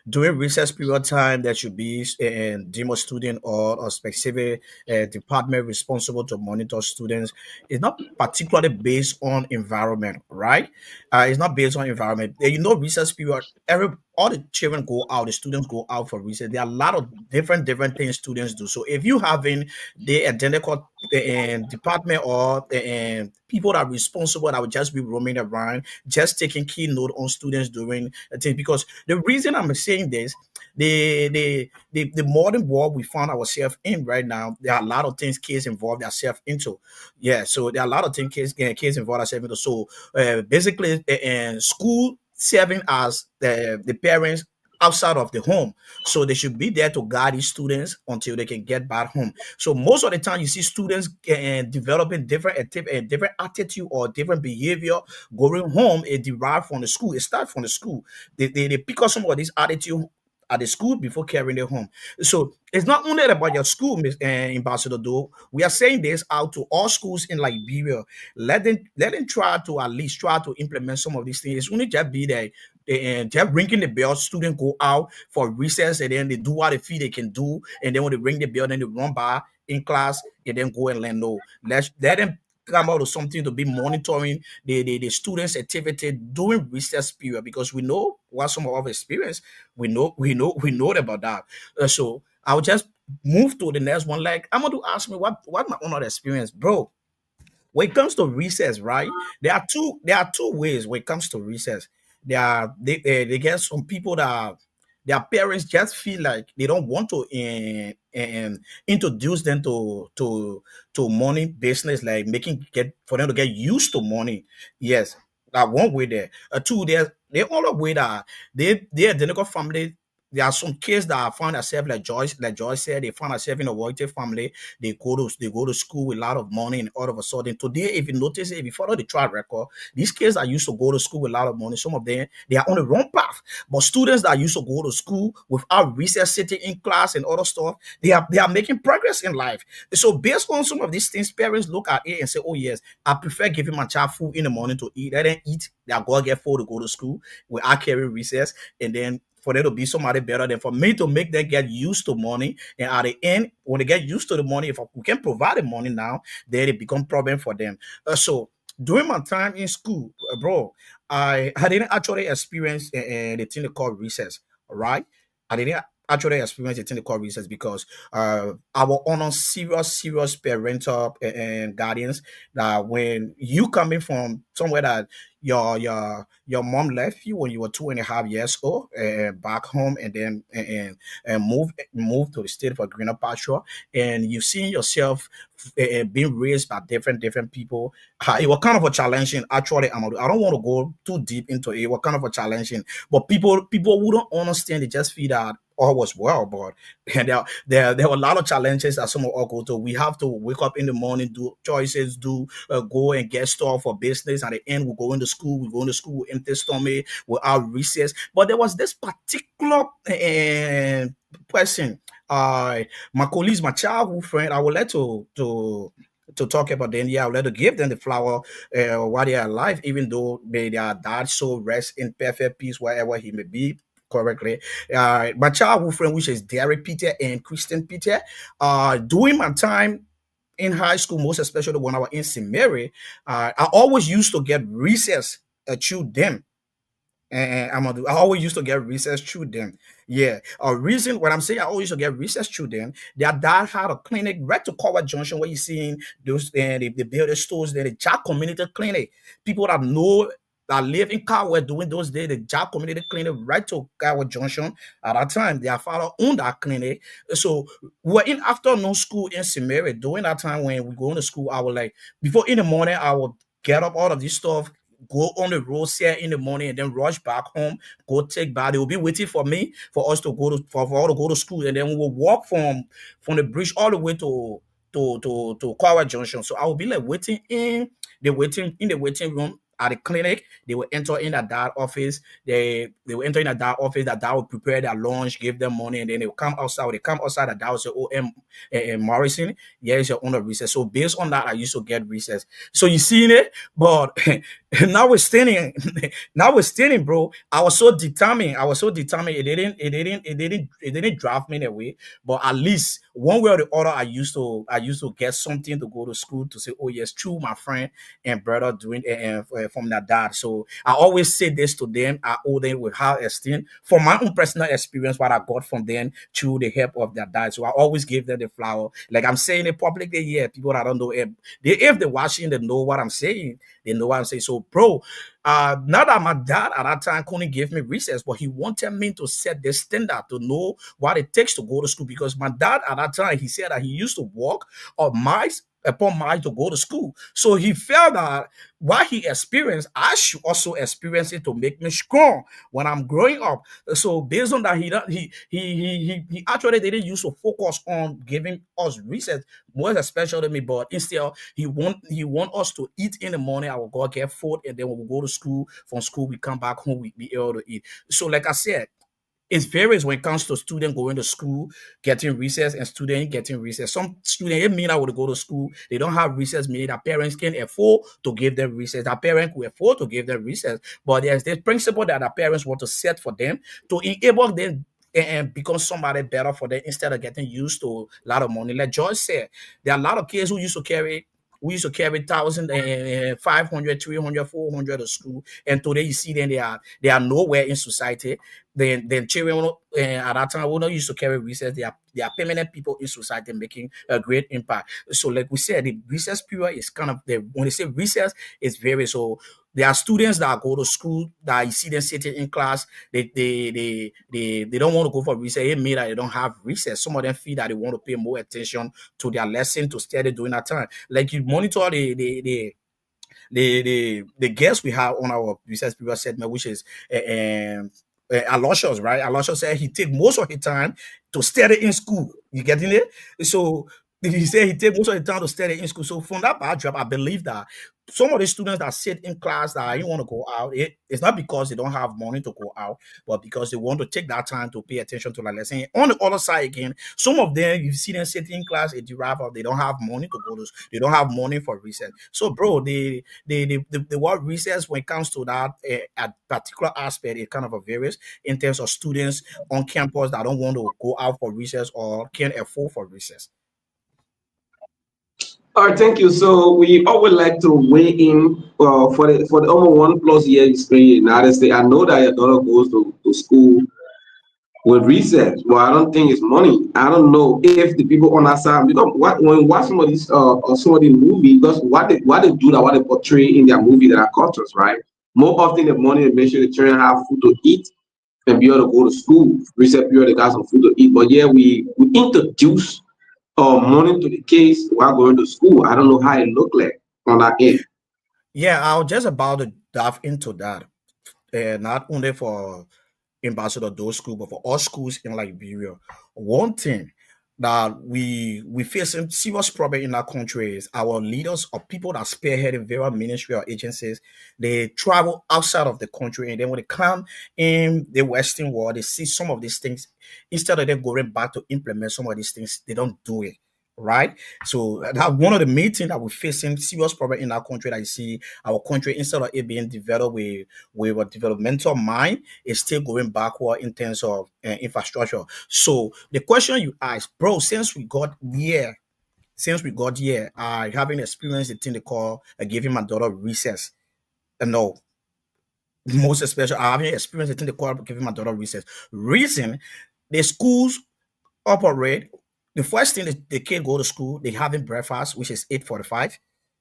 during recess period time there should be a demo student or a specific department responsible to monitor students, it's not particularly based on environment, right? It's not based on environment. Recess period, all the children go out, the students go out for recess. There are a lot of different things students do. So if you having the identical department or people that are responsible that would just be roaming around, just taking keynote on students during the thing. Because the reason I'm saying this, the modern world we found ourselves in right now, there are a lot of things kids involve themselves into. Yeah, so there are a lot of things kids involve themselves into. So basically, school serving as the parents outside of the home, so they should be there to guide these students until they can get back home. So most of the time, you see students developing different attitude or different behavior going home. It derived from the school. It starts from the school. They pick up some of this attitude at the school before carrying it home. So it's not only about your school, Ambassador. Though we are saying this out to all schools in Liberia. Let them try to at least try to implement some of these things. It's only just be that and they're ringing the bell. Students go out for recess and then they do what they feel they can do. And then when they ring the bell, then they run by in class and then go and learn. No, let them come out with something to be monitoring the students' activity during recess period, because we know what some of our experience. We know about that. So I'll just move to the next one. Like Amadu asked me what my own experience, bro. When it comes to recess, right? There are two ways when it comes to recess. They get some people that their parents just feel like they don't want to introduce them to money business, like making get for them to get used to money. Yes, that one way there. Two, they all the way that they identical family. There are some kids that find themselves like Joyce said, they find themselves in a wealthy family. They go to school with a lot of money, and all of a sudden today, if you notice it, if you follow the track record, these kids that used to go to school with a lot of money, some of them they are on the wrong path. But students that used to go to school without recess, sitting in class and other stuff, they are making progress in life. So based on some of these things, parents look at it and say, "Oh yes, I prefer giving my child food in the morning to eat. Let them eat. They are going to get food to go to school. Without carrying recess, and then for them to be somebody better than for me to make them get used to money. And at the end, when they get used to the money, if we can provide the money now, then it become problem for them. So during my time in school, bro, I didn't actually experience the thing they call recess. All right, I didn't actually experience the thing they call recess because our honor serious parental and guardians, that when you coming from somewhere that your mom left you when you were 2.5 years old, back home, and then and move to the state for greener pasture, and you see yourself being raised by different people. It was kind of a challenging, actually. Amadu. I don't want to go too deep into it. It was kind of a challenging, but people who don't understand, they just feel that all was well. But and there were a lot of challenges that some of us go to. We have to wake up in the morning, do choices, go and get stuff for business. At the end, we go into school with empty stomach, without recess. But there was this particular person, my colleagues, my childhood friend. I would like to talk about them. Yeah, I would like to give them the flower while they are alive, even though their dad so rest in perfect peace wherever he may be. Correctly, my childhood friend, which is Derek Peter and Christian Peter, during my time in high school, most especially when I was in St. Mary, I always used to get recess through them. And I always used to get recess through them. Yeah. A reason when I'm saying I always used to get recess through them, their dad had a clinic right to Cover Junction where you seeing those the building stores there, the Jack Community Clinic. People that live in Cowell during those days, the Jack Community Clinic right to Cowell Junction. At that time, their father owned that clinic. So we were in afternoon school in Samari. During that time when we go to school, I would like before in the morning, I would get up all of this stuff, go on the road here in the morning, and then rush back home, go take bath. They will be waiting for me for us to go to for all to go to school, and then we will walk from the bridge all the way to Kawa Junction. So I will be like waiting in the waiting room at the clinic, they will enter in at that office. They will enter in at that office, that will prepare their lunch, give them money, and then they will come outside. When they come outside, that will say, "Oh, Morrison, here is your own recess." So based on that, I used to get recess. So you seen it, but notwithstanding, notwithstanding, bro, I was so determined. I was so determined. It didn't drive me away. But at least one way or the other, I used to get something to go to school to say, "Oh yes, true, my friend and brother doing from that dad." So I always say this to them. I owe them with high esteem for my own personal experience, what I got from them through the help of their dad. So I always give them the flower. Like I'm saying it publicly, yeah. People that don't know it, if they're watching, they know what I'm saying. They know what I'm saying. So, bro, not that my dad at that time couldn't give me recess, but he wanted me to set the standard to know what it takes to go to school. Because my dad at that time, he said that he used to walk on miles upon miles to go to school. So he felt that what he experienced, I should also experience it to make me strong when I'm growing up. So based on that, he actually didn't used to focus on giving us recess, more especially me, but instead he want us to eat in the morning. I will go get food, and then we will go to school. From school, we come back home, we be able to eat. So like I said, it varies when it comes to student going to school, getting recess, and student getting recess. Some students, it mean I would go to school, they don't have recess, meaning that parents can afford to give them recess. That parent will afford to give them recess. But there's this principle that the parents want to set for them to enable them and become somebody better for them instead of getting used to a lot of money. Like George said, there are a lot of kids who used to carry 1,000, 500, 300, 400 to school, and today you see them they are nowhere in society. Then children at that time we not used to carry recess. They are permanent people in society making a great impact. So like we said, the recess period is kind of when they say recess, it's very so. There are students that go to school that you see them sitting in class. They don't want to go for recess. It means that they don't have recess. Some of them feel that they want to pay more attention to their lesson to study during that time. Like you monitor the guest we have on our research period segment, which is Aloysius, right? Aloysius said he take most of his time to study in school. You getting it? So he said he take most of the time to study in school. So from that backdrop, I believe that some of the students that sit in class that don't want to go out, it's not because they don't have money to go out, but because they want to take that time to pay attention to the lesson. On the other side again, some of them, you see them sitting in class, it derive of they don't have money to go to, they don't have money for recess. So bro, the word recess when it comes to that at particular aspect, it kind of varies in terms of students on campus that don't want to go out for recess or can't afford for recess. All right, thank you. So we always like to weigh in for the almost 1+ year experience in the United States. I know that your daughter goes to school with recess, but I don't think it's money. I don't know if the people on that side, because when we watch some of these movies, because what they do, that what they portray in their movie that are cultures, right? More often the money they make sure the children have food to eat and be able to go to school. Recess period they got some food to eat. But yeah, we introduce money to the kids while going to school. I don't know how it look like on that end. Yeah, I was just about to dive into that. Not only for Ambassador Dole School, but for all schools in Liberia. One thing that we facing serious problem in our country is our leaders or people that spearheading various ministry or agencies. They travel outside of the country, and then when they come in the Western world, they see some of these things. Instead of them going back to implement some of these things, they don't do it. Right, so that one of the main things that we're facing serious problem in our country. That you see our country, instead of it being developed with a developmental mind, is still going backward in terms of infrastructure. So the question you asked, bro, since we got here, I haven't experienced the thing they call giving my daughter recess. No, most especially, I haven't experienced the thing they call giving my daughter recess. Reason, the schools operate. The first thing the kid go to school, they having breakfast, which is 8:45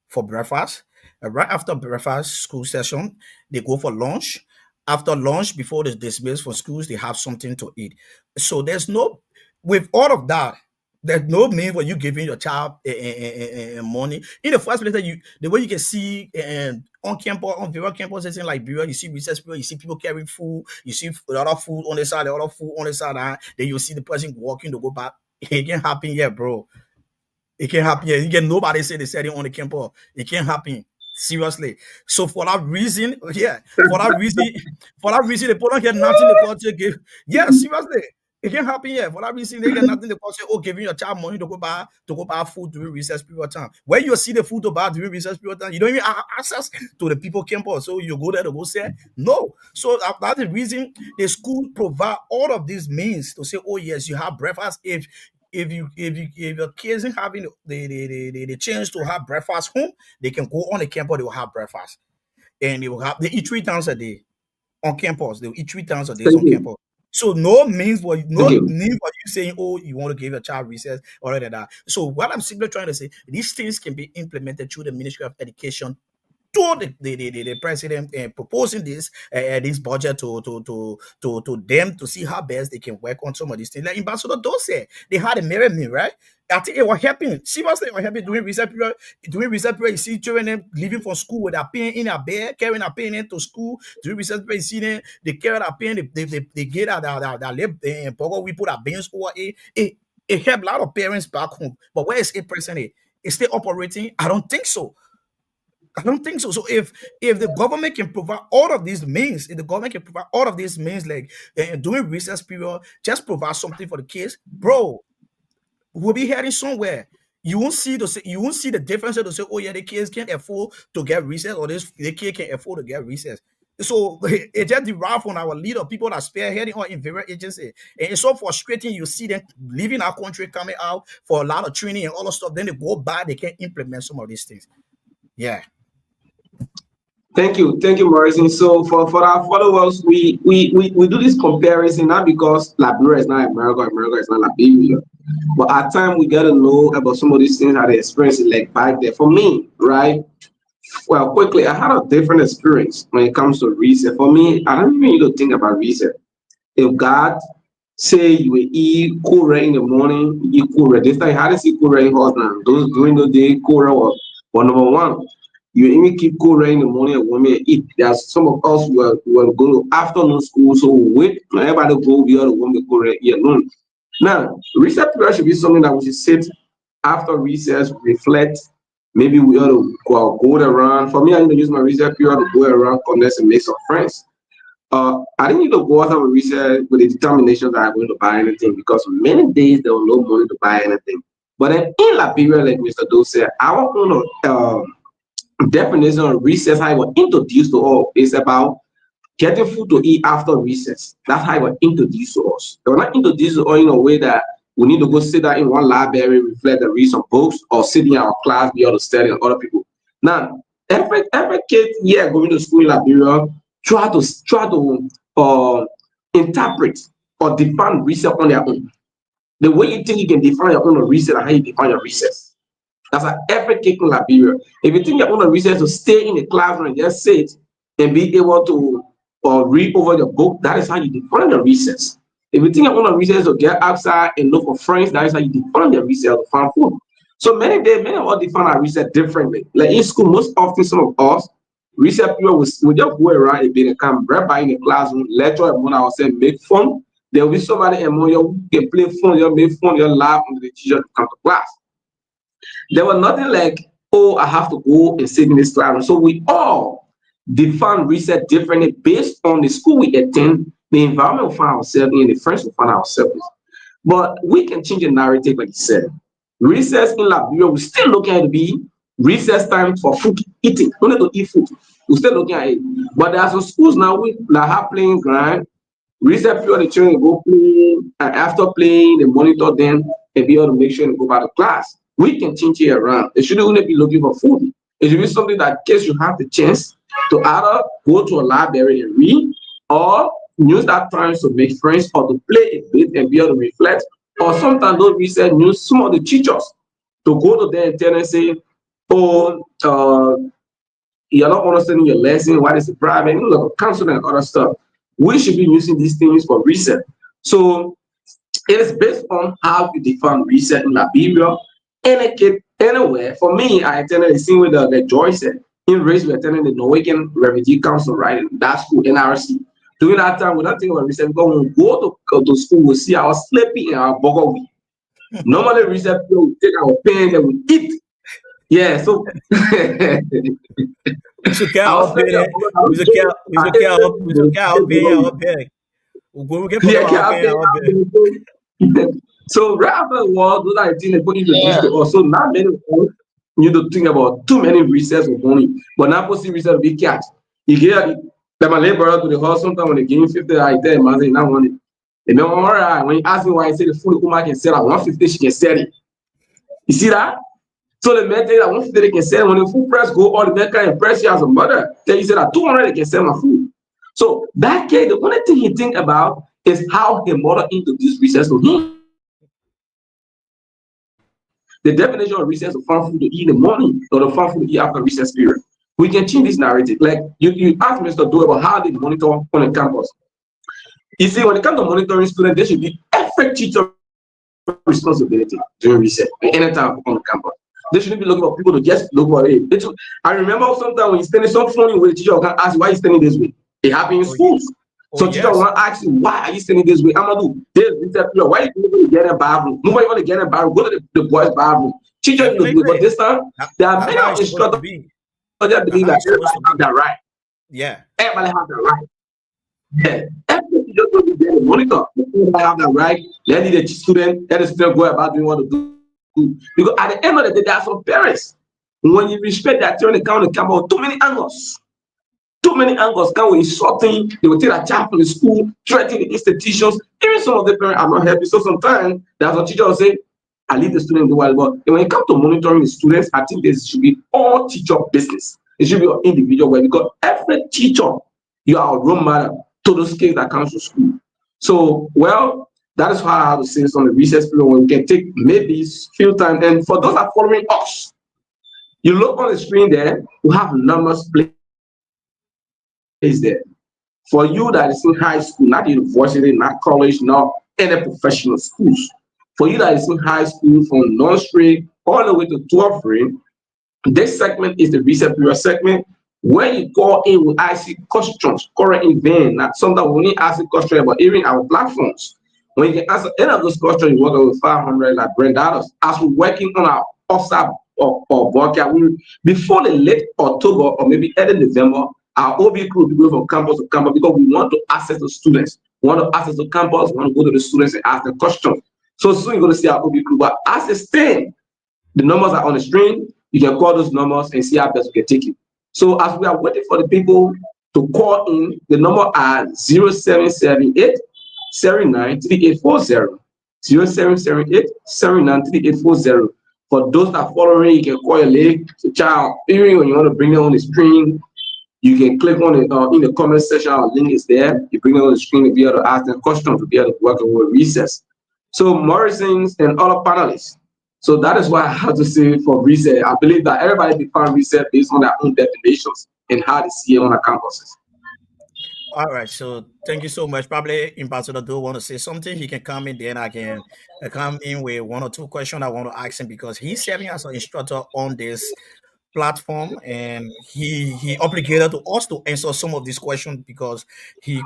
for breakfast. Right after breakfast school session, they go for lunch. After lunch, before they dismiss from schools, they have something to eat. So there's no, with all of that, there's no mean for you giving your child money. In the first place, the way you can see on campus, on various campuses in Liberia, you see recess period, you see people carrying food, you see a lot of food on the side, a lot of food on the side, and then you see the person walking to go back. It can't happen yet, bro. It can't happen yet. You get nobody say they said it on the campus. It can't happen. Seriously. So for that reason, they put on get nothing the culture give. Yeah, seriously. It can happen here. For that reason, they get nothing the culture. Oh, giving your child money to go buy food during recess period of time. Where you see the food to buy during recess period of time, you don't even have access to the people campus. So you go there to go say no. So that's the reason the school provide all of these means to say, oh yes, you have breakfast if your kids ain't having the chance to have breakfast home, they can go on the campus, they will have breakfast. And they eat 3 times a day on campus. They'll eat 3 times a day Thank on you. campus. So no means what Thank you. you saying, oh, you want to give your child recess or that. So what I'm simply trying to say, these things can be implemented through the Ministry of Education to the president proposing this budget to them to see how best they can work on some of these things. Like Ambassador Dose, they had a mirror me, right? I think it was happening. Seriously, it was happening during research period. During research period, you see children them leaving from school with a pen in their bed, carrying a pen into school. During research period, you see them, they carry a pen, they get out their lip, and we put a bench over it. It helped a lot of parents back home. But where is it presently? Is still operating? I don't think so. I don't think so. So if the government can provide all of these means, if the government can provide all of these means, like during recess period, just provide something for the kids, bro, we'll be heading somewhere. You won't see the difference to say, oh yeah, the kids can't afford to get recess, or the kid can afford to get recess. So it just derived from our leader, people that spearheading or in various agencies. And it's so frustrating. You see them leaving our country, coming out for a lot of training and all the stuff. Then they go back, they can't implement some of these things. Yeah. Thank you, Morrison. So for our followers, we do this comparison not because Liberia is not America, America is not Liberia, but at times we got to know about some of these things how they experience it like back there. For me, right? Well, quickly, I had a different experience when it comes to reset. For me, I don't even need to think about reset. If God say you will eat kura in the morning, you eat kura. This time, how does he kura in Hotline? Those during the day, kura was number one. You even keep kura in the morning and women eat. There's some of us will go to afternoon school, so wait, everybody go be able to women kura eat alone. Now, reset period should be something that we should sit after recess, reflect. Maybe we ought to go around. For me, I need to use my reset period to go around, connect, and make some friends. I didn't need to go out of research with the determination that I'm going to buy anything because many days there was no money to buy anything. But then in Liberia, like Mr. Doe said, our own definition of recess, how I was introduced to all is about getting food to eat after recess. That's how it was introduced to us. They were not introduced to us in a way that we need to go sit down in one library, reflect and read some books, or sit in our class, be able to study and other people. Now, every kid here going to school in Liberia try to interpret or define research on their own. The way you think you can define your own research and how you define your research. That's like every kid in Liberia. If you think your own research to stay in the classroom and just sit and be able to read over your book, that is how you define your research. If you think your own research to get outside and look for friends, that is how you define your research to find food. So many of us define our research differently. Like in school, most often some of us research period we just go around a bit and come right by in the classroom, lecture and one hour say make fun. There will be somebody among you who can play fun, you make fun, you laugh under the teacher to come to class. There was nothing like, oh, I have to go and sit in this classroom. So we all define research differently based on the school we attend, the environment we find ourselves in, the friends we find ourselves in. But we can change the narrative, like you said. Recess in Liberia, we're still looking at it to be recess time for food eating. We need to eat food. We're still looking at it. But there are some schools now that have playing ground. Recess period, the children go play, and after playing, they monitor them and be able to make sure they go back to class. We can change it around. They shouldn't only be looking for food. It should be something that in case you have the chance to either go to a library and read, or use that time to make friends, or to play a bit and be able to reflect. Or sometimes those research use some of the teachers to go to them and tell them, say, oh, you're not understanding your lesson, what is the problem, you know, counseling and other stuff. We should be using these things for research. So it is based on how you define research in Liberia. Any kid, anywhere. For me, I attended the same way that Joy said. In race, we attended the Norwegian Refugee Council, right? In that school, NRC. During that time, we don't think about research because when we go to school, we see our sleepy and our burger week. Normally, research, we take our pen and we eat. Yeah, so We should care I was up telling here. We should care. We should care up. We should care up here. Up here. We get for them yeah, up here. Up here. so right after the war, those are the things they put introduced Yeah. to us. So not many of us need to think about too many recess of money. But now possible recess will be catch. You get my labor to the house sometimes when they give 50, I tell him, I say, now money. And then all right, when you ask me why I say the food woman can sell at 150, she can sell it. You see that? So the man tell you that 150 they can sell. When the food price go, all the man can impress you as a mother. Tell you say that 200 they can sell my food. So that kid, the only thing he think about is how the mother introduced recess to him. The definition of recess is fun food to eat in the morning or the fun food to eat after recess period. We can change this narrative. Like you asked Mr. Doe about how they monitor on the campus. You see, when it comes to monitoring students, there should be every teacher responsibility during recess anytime on the campus. They shouldn't be looking for people to just look for it. I remember sometimes when you're standing so funny way, the teacher can ask why you standing this way. It happens in schools. So teacher will ask you, why are you standing this way? Amadu, why you going to get in a bathroom? Nobody want to get in a bathroom. Go to the boys' bathroom. Teacher, you do it, but this time there are many instructors that believe that everybody have that right. Yeah. Everybody have that right. Yeah. Everybody just going to get a monitor. Everybody have that right. Let the student go about doing what to do. Because at the end of the day, there are some parents. When you respect that turn account the camera, too many angles. Too many angles come with insulting. They will take a child from the school, threatening the institutions. Even some of the parents are not happy. So sometimes there's a teacher will say, I leave the student in the world. But when it comes to monitoring the students, I think this should be all teacher business. It should be an individual way because every teacher, you are a role model to those kids that comes to school. So, well, that is how I have to say this on the recess period when we can take maybe few time. And for those that are following us, you look on the screen there, you have numbers placed there. For you that is in high school, not university, not college, not any professional schools. For you that is in high school from nursery all the way to 12th grade, this segment is the recess period segment. When you call in, we ask you questions, current event. Not sometimes we only ask you questions about even our platforms. When you can answer any of those questions, you work with 500 like $100. As we're working on our offsite or broadcast, before the late October or maybe early November, our OB crew will be going from campus to campus because we want to access the students. We want to access the campus, we want to go to the students and ask them questions. So soon you're going to see our OB crew. But as it stands, the numbers are on the screen. You can call those numbers and see how best we can take it. So as we are waiting for the people to call in, the number are 0778 79 3840. 0778 79 3840. For those that are following, you can call your leg. So child, even when you want to bring them on the screen, you can click on it in the comment section. Our link is there. You bring it on the screen to be able to ask them questions, to be able to work with recess. So Morrison's and other panelists. So that is why I have to say for reset. I believe that everybody define reset based on their own definitions and how they see it on their campuses. All right, so thank you so much. Probably Ambassador Do want to say something. He can come in, then I can come in with one or two questions I want to ask him because he's serving as an instructor on this platform and he obligated to us to answer some of these questions because he's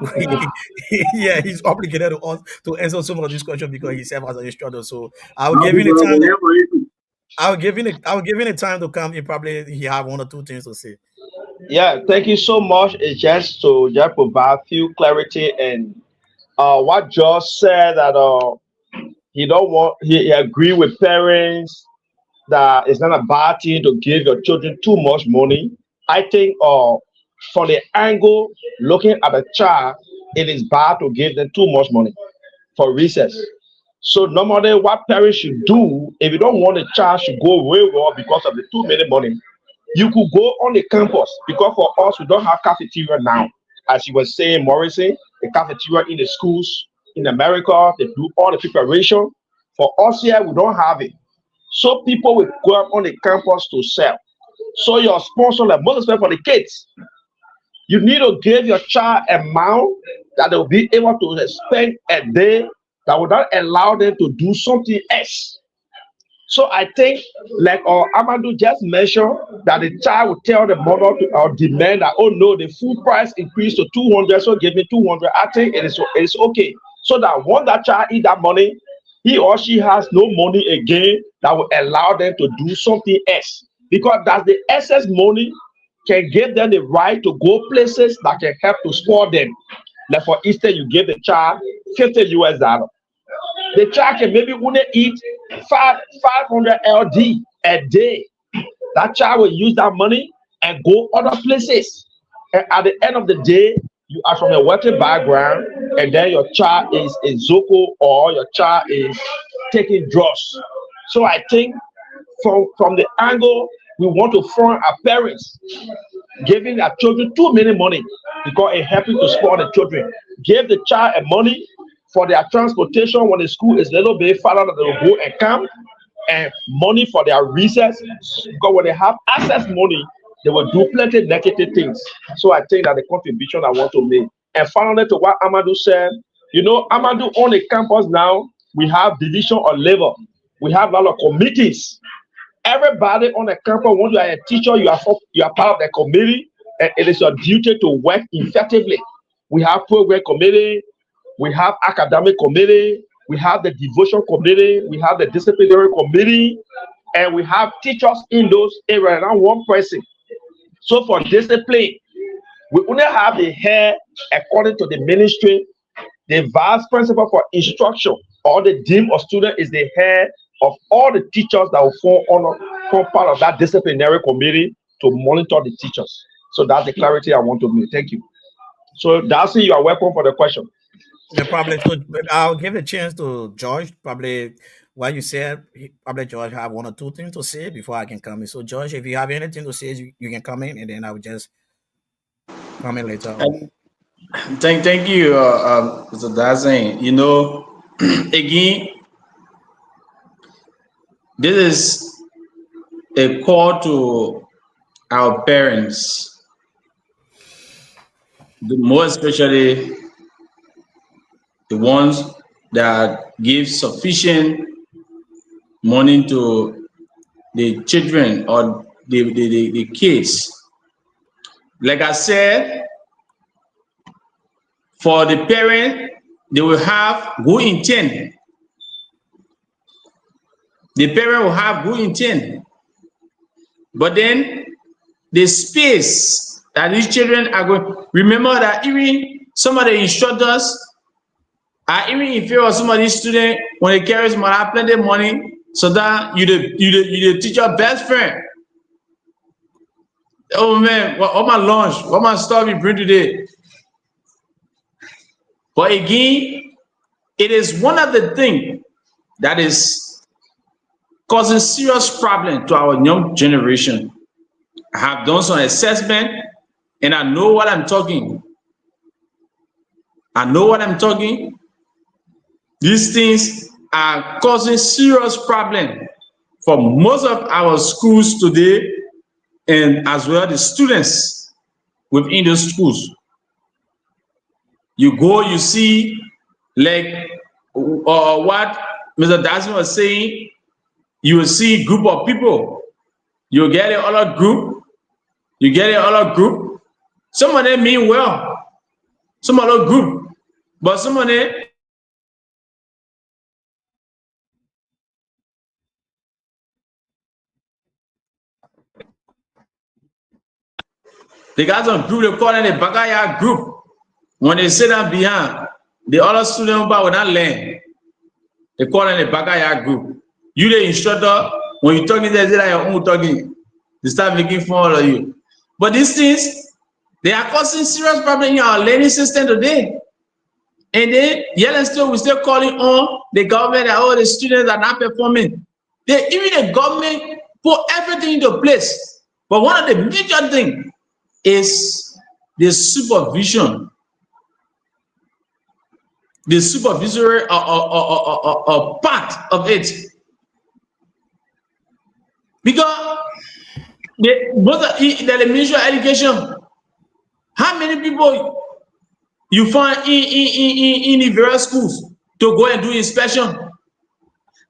obligated to us to answer some of these questions because he serves as an instructor. So I'll give him the time. I'll give him the time to come. He probably he have one or two things to say. Yeah, thank you so much. It's just to just provide few clarity and what George said that he don't want he agree with parents that it's not a bad thing to give your children too much money. I think from the angle looking at a child, it is bad to give them too much money for recess. So normally what parents should do if you don't want a child to go way well because of the too many money, you could go on the campus because for us we don't have cafeteria now. As you were saying, Morrison, the cafeteria in the schools in America, they do all the preparation. For us here, we don't have it. So people will go up on the campus to sell. So your sponsor, like most especially for the kids, you need to give your child amount that they'll be able to spend a day that will not allow them to do something else. So I think, like Amadu just mentioned, that the child will tell the mother to demand that, oh no, the food price increased to 200, so give me 200. I think it is okay. So that once that child eat that money, he or she has no money again that will allow them to do something else. because that's the excess money can give them the right to go places that can help to spoil them. Like for instance, you give the child $50. The child can maybe only eat 500 LD a day. That child will use that money and go other places. And at the end of the day, you are from a wealthy background, and then your child is a Zoko or your child is taking drugs. So I think from the angle we want to front our parents, giving their children too many money because it helping to spoil the children. Give the child a money for their transportation when the school is a little bit farther that they will go and come, and money for their recess, because when they have access money, they will do plenty of negative things. So I think that the contribution I want to make. And finally, to what Amadu said, you know, Amadu on the campus now, we have division of labor. We have a lot of committees. Everybody on the campus, when you are a teacher, you are part of the committee, and it is your duty to work effectively. We have program committee, we have academic committee, we have the devotion committee, we have the disciplinary committee, and we have teachers in those areas, not one person. So for discipline, we only have the head according to the ministry. The vice principal for instruction or the dean of student is the head of all the teachers that will form part of that disciplinary committee to monitor the teachers. So that's the clarity I want to make. Thank you. So Dassin, you are welcome for the question. Yeah, probably. So I'll give a chance to George. Probably what you said. Probably George have one or two things to say before I can come in. So George, if you have anything to say, you can come in, and then I will just come in later on. Thank you, Mr. Dassin. You know, again, this is a call to our parents, more especially the ones that give sufficient money to the children or the kids. Like I said, for the parent, they will have good intent. The parent will have good intent. But then the space that these children are going, remember that even some of the instructors are even in favor of some of these students when they carry some plenty of money, so that you the teacher best friend. Oh man, what my lunch, what my stuff you bring today? But again, it is one of the things that is causing serious problem to our young generation. I have done some assessment and I know what I'm talking. These things are causing serious problem for most of our schools today, and as well the students within those schools. You go, you see, like what Mr. Dassin was saying, you will see a group of people. You get another group. Some of them mean well, some other group, but some of them they got some group they call it the Bagaya group. When they sit down behind, the other student will not learn. They call it the Bagaya group. You the instructor, when you talking, they say that your own talking. They start making fun of you. But these things, they are causing serious problem in our learning system today. And then Yellowstone, we still calling on the government that all the students are not performing. Even the government put everything into place. But one of the major things is the supervision. The supervisory part of it. Because the elementary education, how many people you find in the various schools to go and do inspection?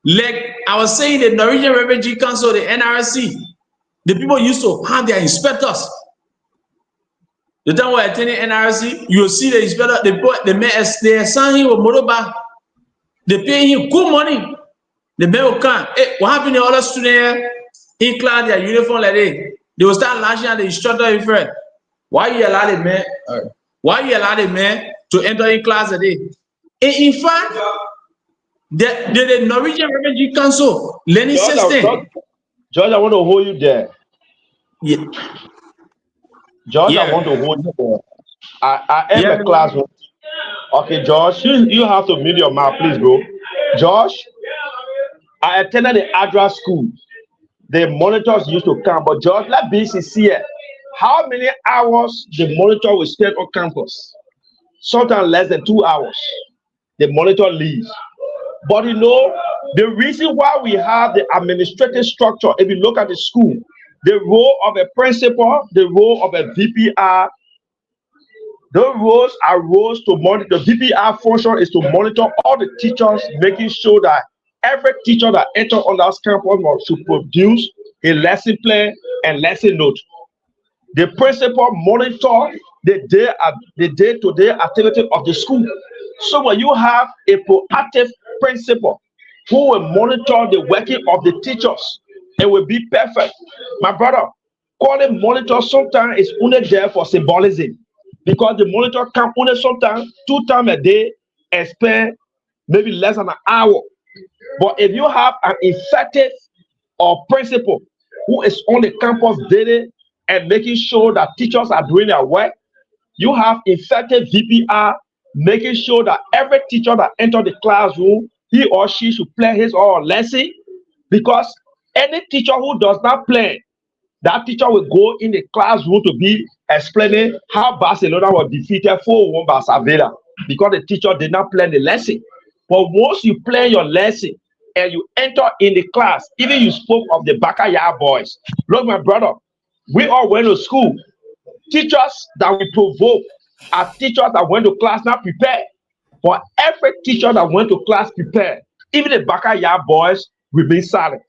Like I was saying, the Norwegian Refugee Council, the NRC, the people used to have their inspectors. The time we're attending NRC, you will see the inspector, they assign him a motorbike, they pay him good money. The man will come, hey, what happened to the other student here? in class their uniform like this, they will start lashing at the instructor in front. Why you allow the man? Why you allow the man to enter in class like this? In fact, the Norwegian Refugee Council learning system. George, I want to hold you there. Yeah. George, Yeah. I want to hold you there. I am a classroom. Okay, Josh, you have to mute your mouth, please, bro. Josh, I attended the Adra school. The monitors used to come, but George, let's be sincere. How many hours the monitor will spend on campus? Sometimes less than 2 hours. The monitor leaves. But you know, the reason why we have the administrative structure, if you look at the school, the role of a principal, the role of a VPR, those roles are roles to monitor. The VPR function is to monitor all the teachers, making sure that every teacher that enters on that campus should produce a lesson plan and lesson note. The principal monitor the day-to-day activity of the school. So when you have a proactive principal who will monitor the working of the teachers, it will be perfect. My brother, calling monitor sometimes is only there for symbolism, because the monitor can only sometimes 2 times a day and spend maybe less than an hour. But if you have an effective or principal who is on the campus daily and making sure that teachers are doing their work, you have effective VPR making sure that every teacher that enters the classroom, he or she should plan his or her lesson, because any teacher who does not plan, that teacher will go in the classroom to be explaining how Barcelona was defeated 4-1 by Sevilla, because the teacher did not plan the lesson. But once you plan your lesson and you enter in the class, even you spoke of the backyard boys. Look, my brother, we all went to school. Teachers that we provoke are teachers that went to class not prepared. For every teacher that went to class prepared, even the backyard boys will be silent.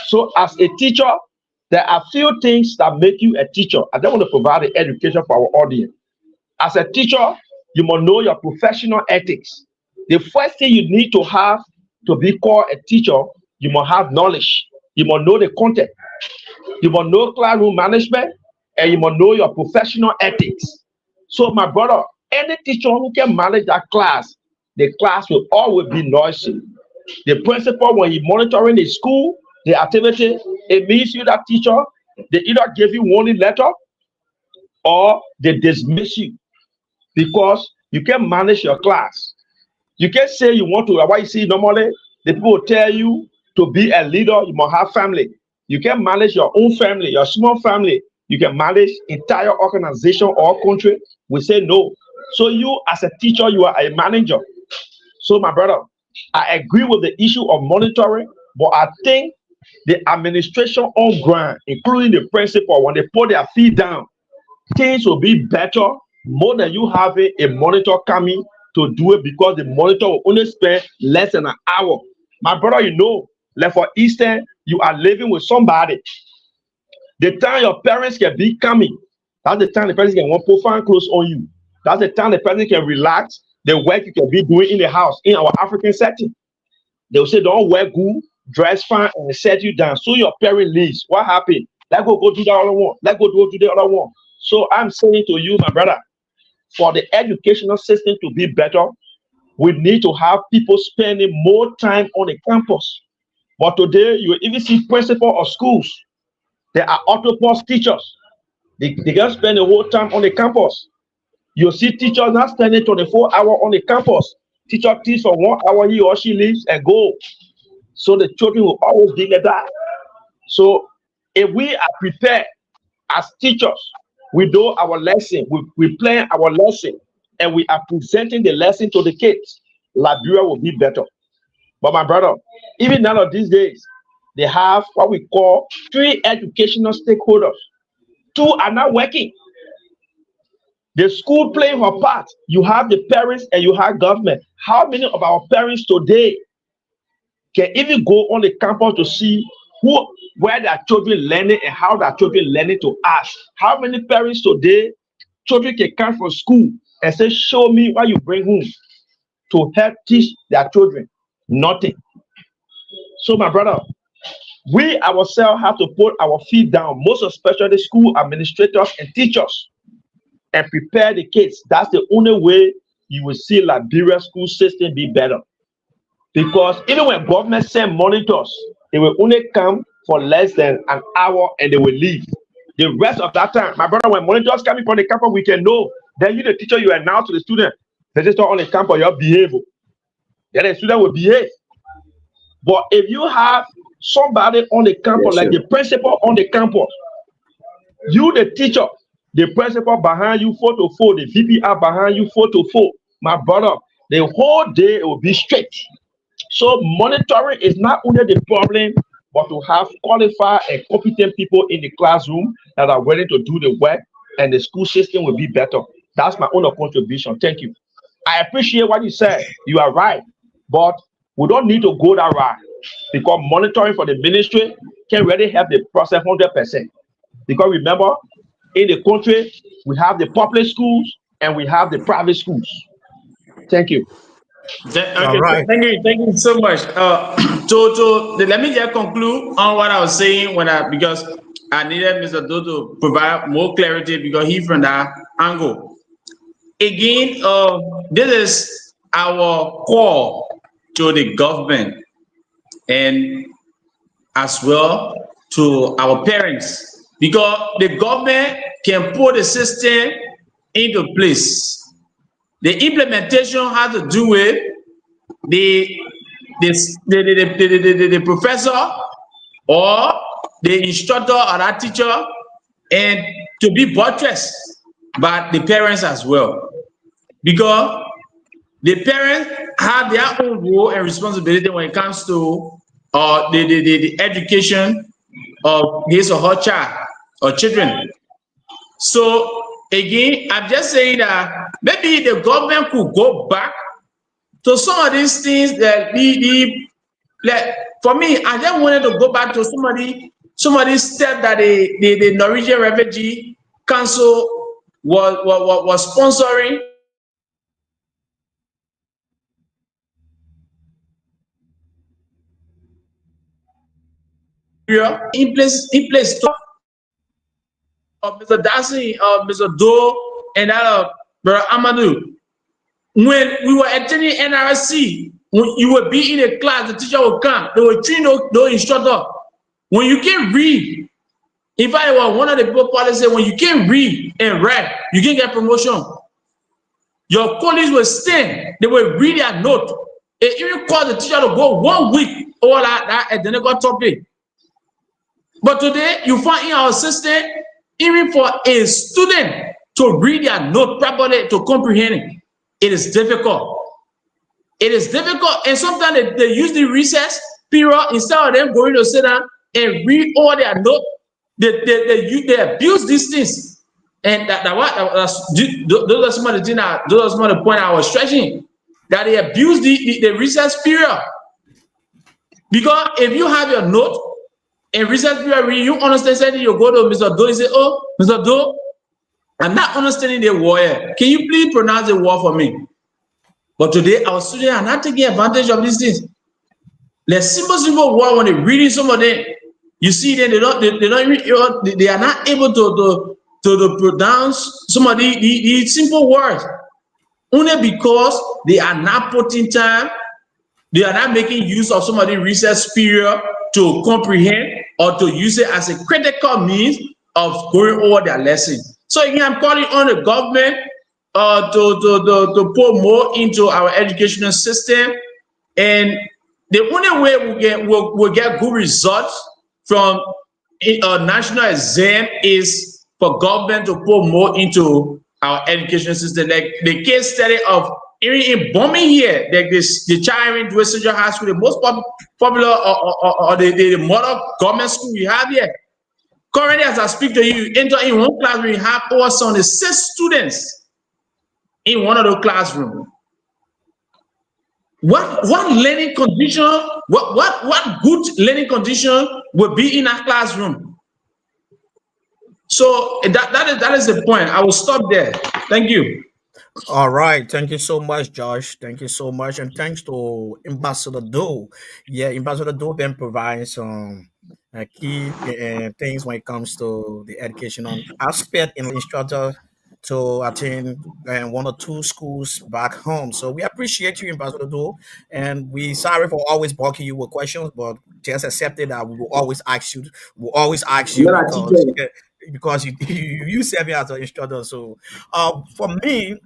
So as a teacher, there are few things that make you a teacher. I don't want to provide the education for our audience. As a teacher, you must know your professional ethics. The first thing you need to have to be called a teacher, you must have knowledge. You must know the content. You must know classroom management, and you must know your professional ethics. So, my brother, any teacher who can manage that class, the class will always be noisy. The principal, when he's monitoring the school, the activity, it means you, that teacher, they either give you warning letter or they dismiss you, because you can manage your class. You can say you want to, what you see normally, the people will tell you to be a leader, you must have family. You can manage your own family, your small family. You can manage entire organization or country. We say no. So you, as a teacher, you are a manager. So my brother, I agree with the issue of monitoring, but I think the administration on ground, including the principal, when they put their feet down, things will be better more than you having a monitor coming to do it, because the monitor will only spend less than an hour. My brother, you know, like for Easter, you are living with somebody. The time your parents can be coming, that's the time the person can want profound clothes on you. That's the time the person can relax, the work you can be doing in the house, in our African setting. They will say, don't wear good, dress fine, and set you down. So your parent leaves. What happened? Let's go do the other one. Let's go do the other one. So I'm saying to you, my brother, for the educational system to be better, we need to have people spending more time on the campus. But today, you will even see principal of schools. They are autopilot teachers. They can spend the whole time on the campus. You see teachers not spending 24 hours on the campus. Teacher teaches for 1 hour, he or she leaves and go. So the children will always be like that. So if we are prepared as teachers, we do our lesson, we plan our lesson, and we are presenting the lesson to the kids, Liberia will be better. But my brother, even now of these days, they have what we call 3 educational stakeholders. 2 are not working. The school playing her part. You have the parents and you have government. How many of our parents today can even go on the campus to see where their children learning and how their children learning to ask? How many parents today, children can come from school and say, show me what you bring home to help teach their children? Nothing. So my brother, We ourselves have to put our feet down, most especially school administrators and teachers, and prepare the kids. That's the only way you will see Liberia school system be better. Because even when government send monitors, they will only come for less than an hour and they will leave. The rest of that time, my brother, when monitors coming from the campus, we can know. Then you, the teacher, you announce to the student, register on the campus, your behavior. Then the student will behave. But if you have somebody on the campus, like the principal on the campus, you, the teacher, the principal behind you, 4 to 4, the VPR behind you, 4 to 4, my brother, the whole day it will be straight. So monitoring is not only the problem, but to have qualified and competent people in the classroom that are willing to do the work, and the school system will be better. That's my own contribution. Thank you. I appreciate what you said. You are right. But we don't need to go that route, because monitoring for the ministry can really help the process 100%. Because remember, in the country, we have the public schools and we have the private schools. Thank you. All right. Thank you so much. Let me just conclude on what I was saying because I needed Mr. Do to provide more clarity because he's from that angle. Again, this is our call to the government and as well to our parents, because the government can put the system into place. The implementation has to do with the professor or the instructor or that teacher, and to be buttressed by the parents as well, because the parents have their own role and responsibility when it comes to the education of his or her child or children. So again, I'm just saying that maybe the government could go back to some of these things that like, for me, I just wanted to go back to some of these steps that the Norwegian Refugee Council was sponsoring. In place of Mr. Dassin, Mr. Do, and Brother Amadu. When we were attending NRC, when you would be in a class, the teacher would come, they would train those instructor. When you can read, in fact, it was one of the people policy, when you can read and write, you can get promotion. Your colleagues will stand, they will read their note. It even caused the teacher to go 1 week over that identical topic. But today, you find in our system, even for a student to read their note properly, to comprehend it, it is difficult. It is difficult, and sometimes they use the recess period instead of them going to sit down and read all their notes. They abuse these things, and those are some of the things. Those are some of the point I was stretching, that they abuse the recess period. Because if you have your note and recess period, you understand, you go to Mr. Do, you say, "Oh, Mr. Do, I'm not understanding the word. Can you please pronounce the word for me?" But today, our students are not taking advantage of these things. The simple word, when they're reading some of them, you see them, they are not able to pronounce some of these simple words, only because they are not putting time, they are not making use of some of the recess period to comprehend or to use it as a critical means of going over their lesson. So again, I'm calling on the government to put more into our educational system, and the only way we'll get good results from a national exam is for government to put more into our education system. Like the case study of in bombing here, like the child in Dwayne Central High School, the most popular or the model government school we have here. Currently, as I speak to you, enter in one class, we have over 6 students in one of the classrooms. What learning condition? What good learning condition will be in a classroom? So that is the point. I will stop there. Thank you. All right. Thank you so much, Josh. Thank you so much. And thanks to Ambassador Do. Yeah, Ambassador Do been providing some key things when it comes to the educational aspect in instructor to attend one or two schools back home. So we appreciate you, Ambassador Do, and we sorry for always blocking you with questions, but just accepted that we will always ask you. We'll always ask you Yeah, teacher. because you serve me as an instructor. So for me,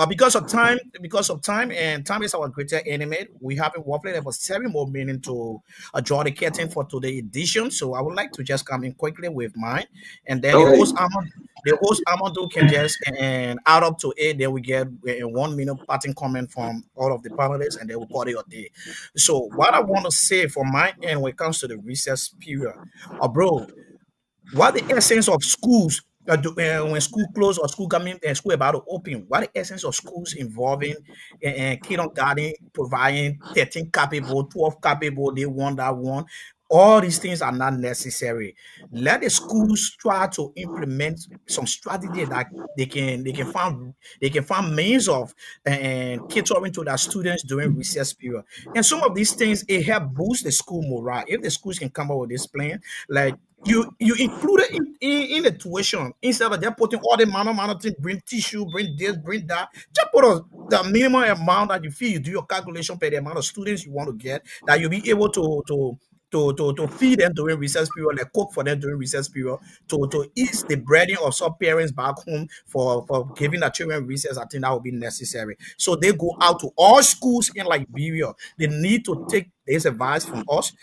because of time, and time is our greater enemy. We have roughly about 7 more minutes to draw the curtain for today's edition. So I would like to just come in quickly with mine, and then Okay. the host Amadu can just and add up to 8. Then we get a 1 minute parting comment from all of the panelists, and then we'll call it a day. So what I want to say for my end when it comes to the recess period, bro, what the essence of schools when school close or school coming and school about to open, what the essence of schools involving kindergarten providing 13 capable, 12 capable, they want that one. All these things are not necessary. Let the schools try to implement some strategy that they can find means of and catering to their students during recess period. And some of these things it help boost the school morale. If the schools can come up with this plan, like you include it in the tuition instead of just putting all the manner thing, bring tissue, bring this, bring that. Just put the minimum amount that you feel. You do your calculation per the amount of students you want to get that you'll be able to feed them during recess period, like cook for them during recess period, to ease the burden of some parents back home for giving their children recess. I think that would be necessary. So they go out to all schools in Liberia. They need to take this advice from us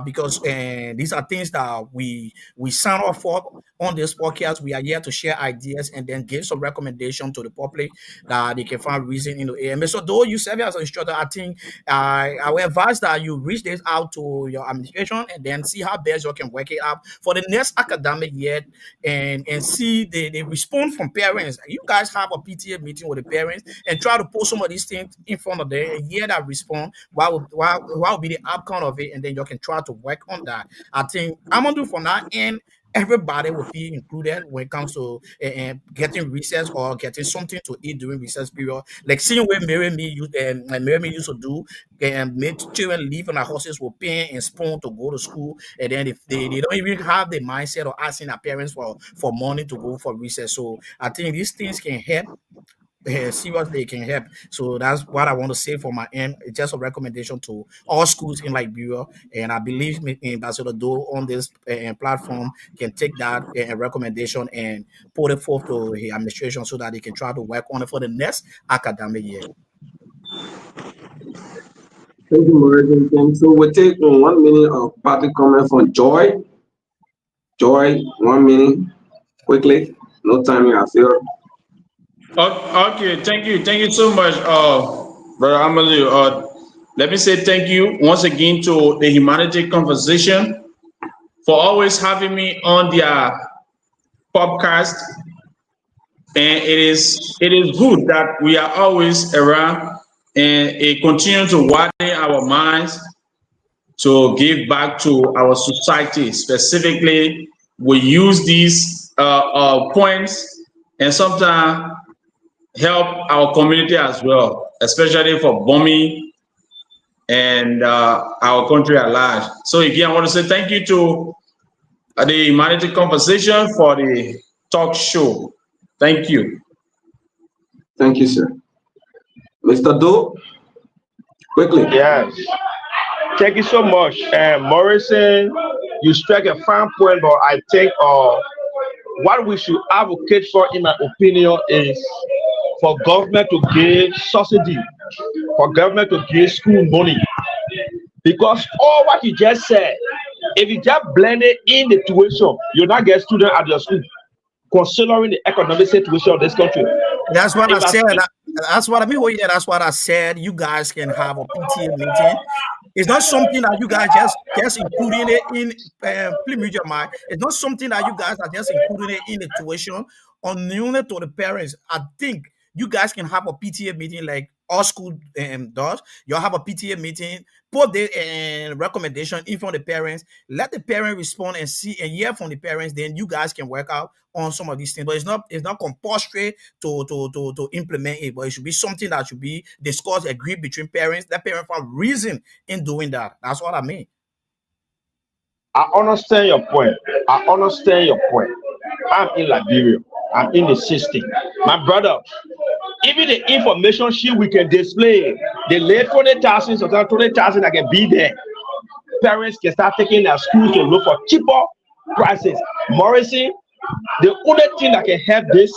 because these are things that we sign off for on this podcast. We are here to share ideas and then give some recommendation to the public that they can find reason in the AMA. So though you serve as an instructor, I think I would advise that you reach this out to your administration and then see how best you can work it out for the next academic year and see the response from parents. You guys have a PTA meeting with the parents and try to put some of these things in front of them and hear that response. What will be the outcome of it, and then you can try to work on that. I think I'm gonna do from that end. Everybody will feel included when it comes to getting recess or getting something to eat during recess period. Like seeing where Mary me used to do, and make children leave on their horses with pen and spoon to go to school, and then if they don't even have the mindset of asking their parents for money to go for recess. So I think these things can help seriously it can help. So that's what I want to say for my end. It's just a recommendation to all schools in Liberia, and I believe Ambassador Do on this platform can take that recommendation and put it forth to the administration so that they can try to work on it for the next academic year. Thank you, Morrison. So we'll take 1 minute of public comment from Joy. Joy, 1 minute, quickly. No timing, I feel. Okay, thank you so much, brother Amadu. Let me say thank you once again to the Humanity Conversation for always having me on their podcast, and it is good that we are always around and it continues to widen our minds to give back to our society. Specifically, we use these points and sometimes help our community as well, especially for bombing and our country at large. So again, I want to say thank you to the Humanity Conversation for the talk show. Thank you. Thank you, sir. Mr. Do, quickly. Yes. Thank you so much. Morrison, you strike a fine point, but I think what we should advocate for, in my opinion, is for government to give subsidy, for government to give school money. Because all what you just said, if you just blend it in the tuition, you'll not get students at your school, considering the economic situation of this country. That's what I If I said. speak, That's what I mean. Well, yeah, that's what I said. You guys can have a PTA meeting. It's not something that you guys just including it in. Please mute your mind. It's not something that you guys are just including it in the tuition only to the parents. I think you guys can have a PTA meeting like all school does. You'll have a PTA meeting. Put the recommendation in front of the parents. Let the parent respond and see and hear from the parents. Then you guys can work out on some of these things. But it's not compulsory to implement it. But it should be something that should be discussed, agreed between parents. That parent find reason in doing that. That's what I mean. I understand your point. I understand your point. I'm in Liberia. I'm in the system. My brother, even the information sheet we can display, the late 20,000, sometimes 20,000 that can be there. Parents can start taking their schools to look for cheaper prices. Morrison, the only thing that can help this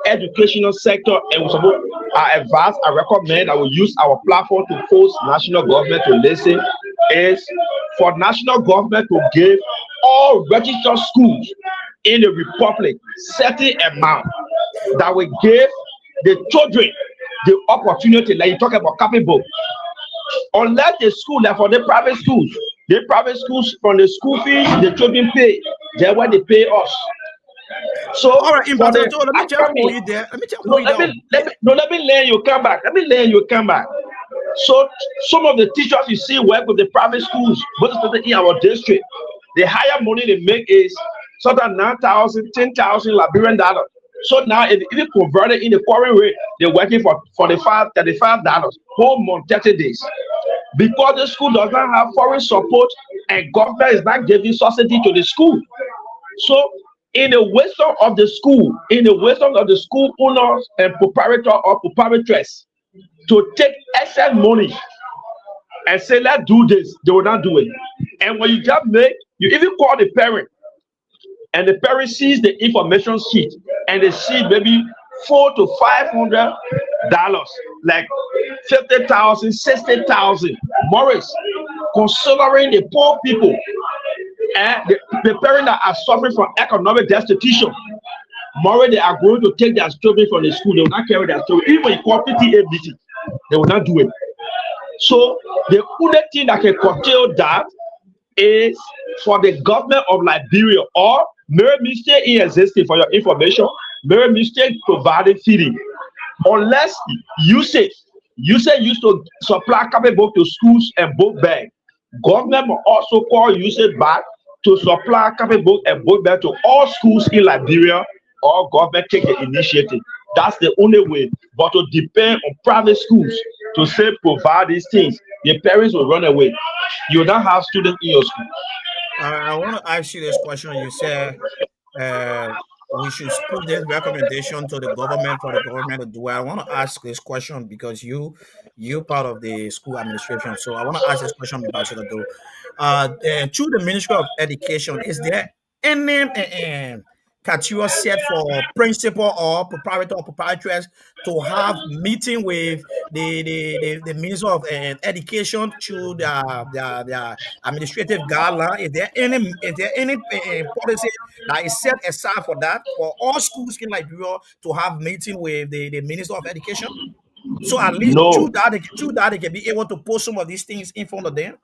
educational sector, and we suppose I advise, I recommend, I will use our platform to force national government to listen, is for national government to give all registered schools in the republic certain amount that will give the children the opportunity, like you talk about copybook. Unlike the school, like for the private schools from the school fees the children pay, then when they pay us. So All right, for Ambassador the Joe, let me just hold academy, you there. Let me just no, hold you there. let me learn you come back. Let me learn you come back. So some of the teachers you see work with the private schools, but especially in our district, the higher money they make is sort of 9,000, 10,000 Liberian dollars. So now if you convert it in the foreign rate, they're working for $35 whole month, 30 days. Because the school does not have foreign support and government is not giving subsidy to the school. So in the wisdom of the school, in the wisdom of the school owners and proprietor or proprietress to take excess money and say, let's do this, they will not do it. And when you just make, you even call the parent, and the parent sees the information sheet and they see maybe $400 to $500, like 50,000, 60,000. Morris, considering the poor people and the parents that are suffering from economic destitution, Morris, they are going to take their children from the school. They will not carry their children. Even when you call PTA meeting, they will not do it. So the only thing that can curtail that is for the government of Liberia, or Mary Mistake in existing for your information, Mary Mistake providing feeding. Unless usage used to supply copy book to schools and book bag. Government will also call usage back to supply copy book and book bag to all schools in Liberia, or government take the initiative. That's the only way. But to depend on private schools to say provide these things, the parents will run away. You will not have students in your school. I want to ask you this question. You said uh, we should put this recommendation to the government for the government to do it. I want to ask this question because you part of the school administration. So I want to ask this question, Ambassador Doe. Through the Ministry of Education, is there any criteria set for principal or proprietor or proprietress to have meeting with the Minister of Education through their administrative guideline? Is there any policy that is set aside for that for all schools in Liberia to have meeting with the Minister of Education? So at least No. through that they can be able to post some of these things in front of them.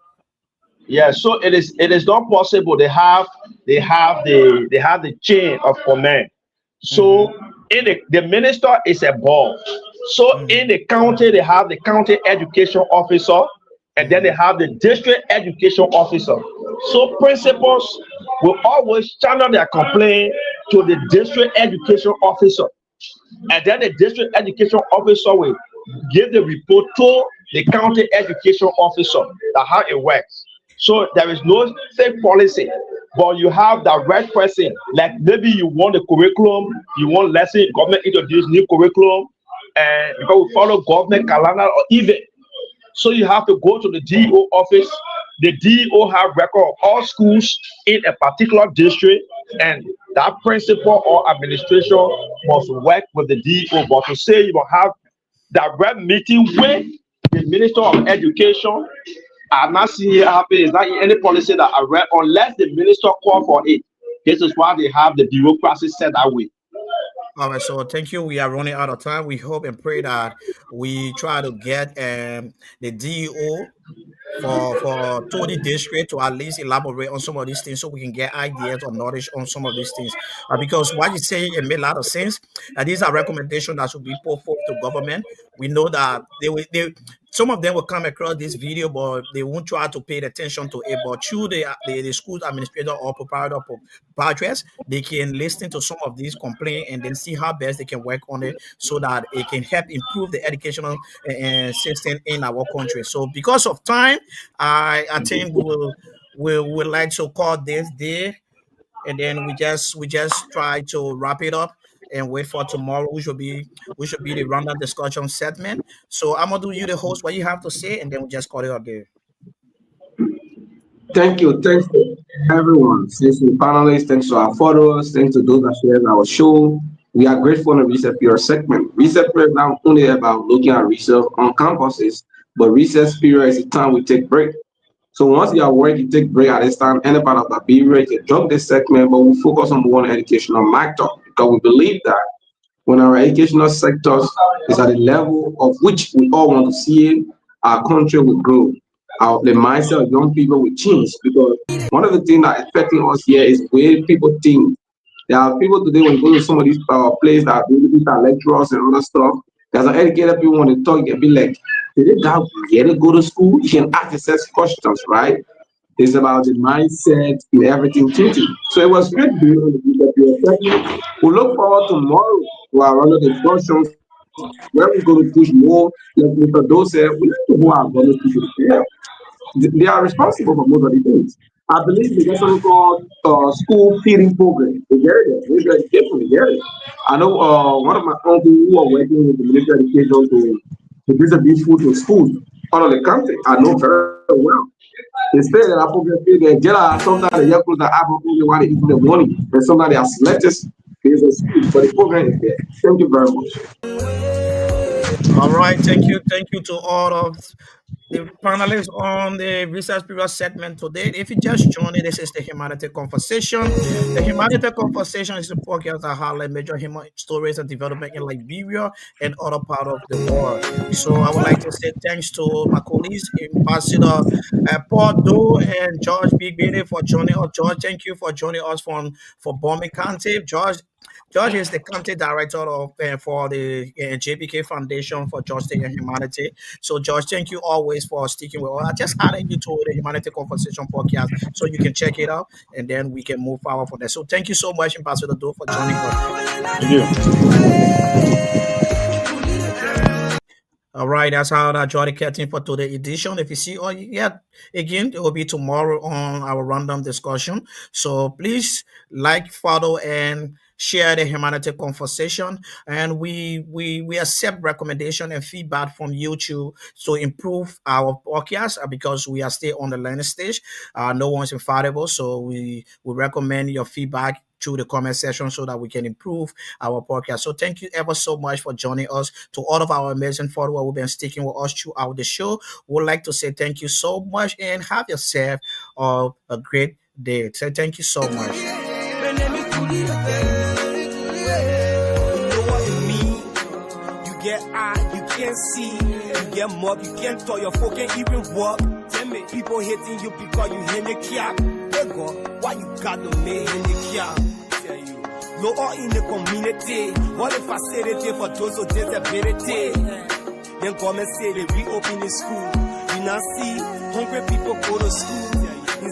Yeah, so it is not possible. They have the chain of command. Mm-hmm. So in the minister is above. So in Mm-hmm. the county they have the county education officer, and then they Mm-hmm. have the district education officer. So principals will always channel their complaint to the district education officer, and then the district education officer will give the report to the county education officer. That's how it works. So there is no fake policy, but you have the right person. Like maybe you want the curriculum, you want lesson, government introduce new curriculum, and because we follow government calendar or even. So you have to go to the DO office. The DO have record of all schools in a particular district, and that principal or administration must work with the DO. But to say you will have direct meeting with the Minister of Education, I'm not seeing it happen. It's not in any policy that I read unless the minister call for it. This is why they have the bureaucracy set that way. All right, so thank you. We are running out of time. We hope and pray that we try to get the DEO for Tony District to at least elaborate on some of these things so we can get ideas or knowledge on some of these things. Because what you say, it made a lot of sense. And these are recommendations that should be put forth to government. We know that some of them will come across this video, but they won't try to pay attention to it. But through the school administrator or proprietor proprietress, they can listen to some of these complaints and then see how best they can work on it so that it can help improve the educational system in our country. So because of time, I think we would like to call this day, and then we just try to wrap it up and wait for tomorrow, which will be the random discussion segment. So Amadu, you the host, what you have to say, and then we just call it up there. Thank you. Thanks to everyone. Thanks to the panelists. Thanks to our followers. Thanks to those that shared our show. We are grateful on the Reset Period segment. Reset Period is not only about looking at research on campuses, but Reset Period is the time we take break. So once you are work, you take break at this time. Any part of the period, you drop this segment, but we focus on one educational mic talk because we believe that when our educational sectors is at the level of which we all want to see it, our country will grow. The mindset of young people will change because one of the things that affecting us here is the way people think. There are people today when you go to some of these places that these are lecturers and other stuff. There's an educated people when they talk, you can be like, did they really go to school? You can ask yourself questions, right? It's about the mindset and everything changing. So it was great being on the segment. We look forward to tomorrow to our other discussions where we're going to push more. Like Mr. Doe said, we need to move our government to the they are responsible for most of the things. I believe they get something called school feeding program. They get it. They get it. I know one of my uncles who are working with the military education to distribute food to schools all over the country. I know very well. They say that I put the jela sometimes the young people that have only want to eat in the morning, and sometimes they are selected. There's a school, but the program is there. Thank you very much. All right, thank you to all of the panelists on the research period segment today. If you just joined it, this is the Humanity Conversation. The Humanity Conversation is a podcast that highlight major human stories and development in Liberia and other part of the world. So I would like to say thanks to my colleagues, Ambassador Paul Doe and George Big Bailey for joining us. George, thank you for joining us for Bombing County. George is the country director of for the JPK Foundation for Justice and Humanity. So, George, thank you always for sticking with us. I just added you to the Humanity Conversation podcast so you can check it out and then we can move forward from there. So, thank you so much, Ambassador Do, for joining us. All right, that's how I draw the curtain for today's edition. If you see, again, it will be tomorrow on our random discussion. So please like, follow, and share the Humanity Conversation. And we accept recommendation and feedback from YouTube to improve our podcast because we are still on the learning stage. No one's infallible, so we recommend your feedback through the comment section so that we can improve our podcast. So thank you ever so much for joining us. To all of our amazing followers who've been sticking with us throughout the show, we'd like to say thank you so much and have yourself a great day. So thank you so much. You get eye, you can't see, you get mob, you can't tell your folk can't even walk. Tell me, people hating you because you hear the cap. They go, why you got the man in the cap? Tell you, you're all in the community. What if I said it for those with disability? Then come and say they reopen the school. You now see hungry people go to school.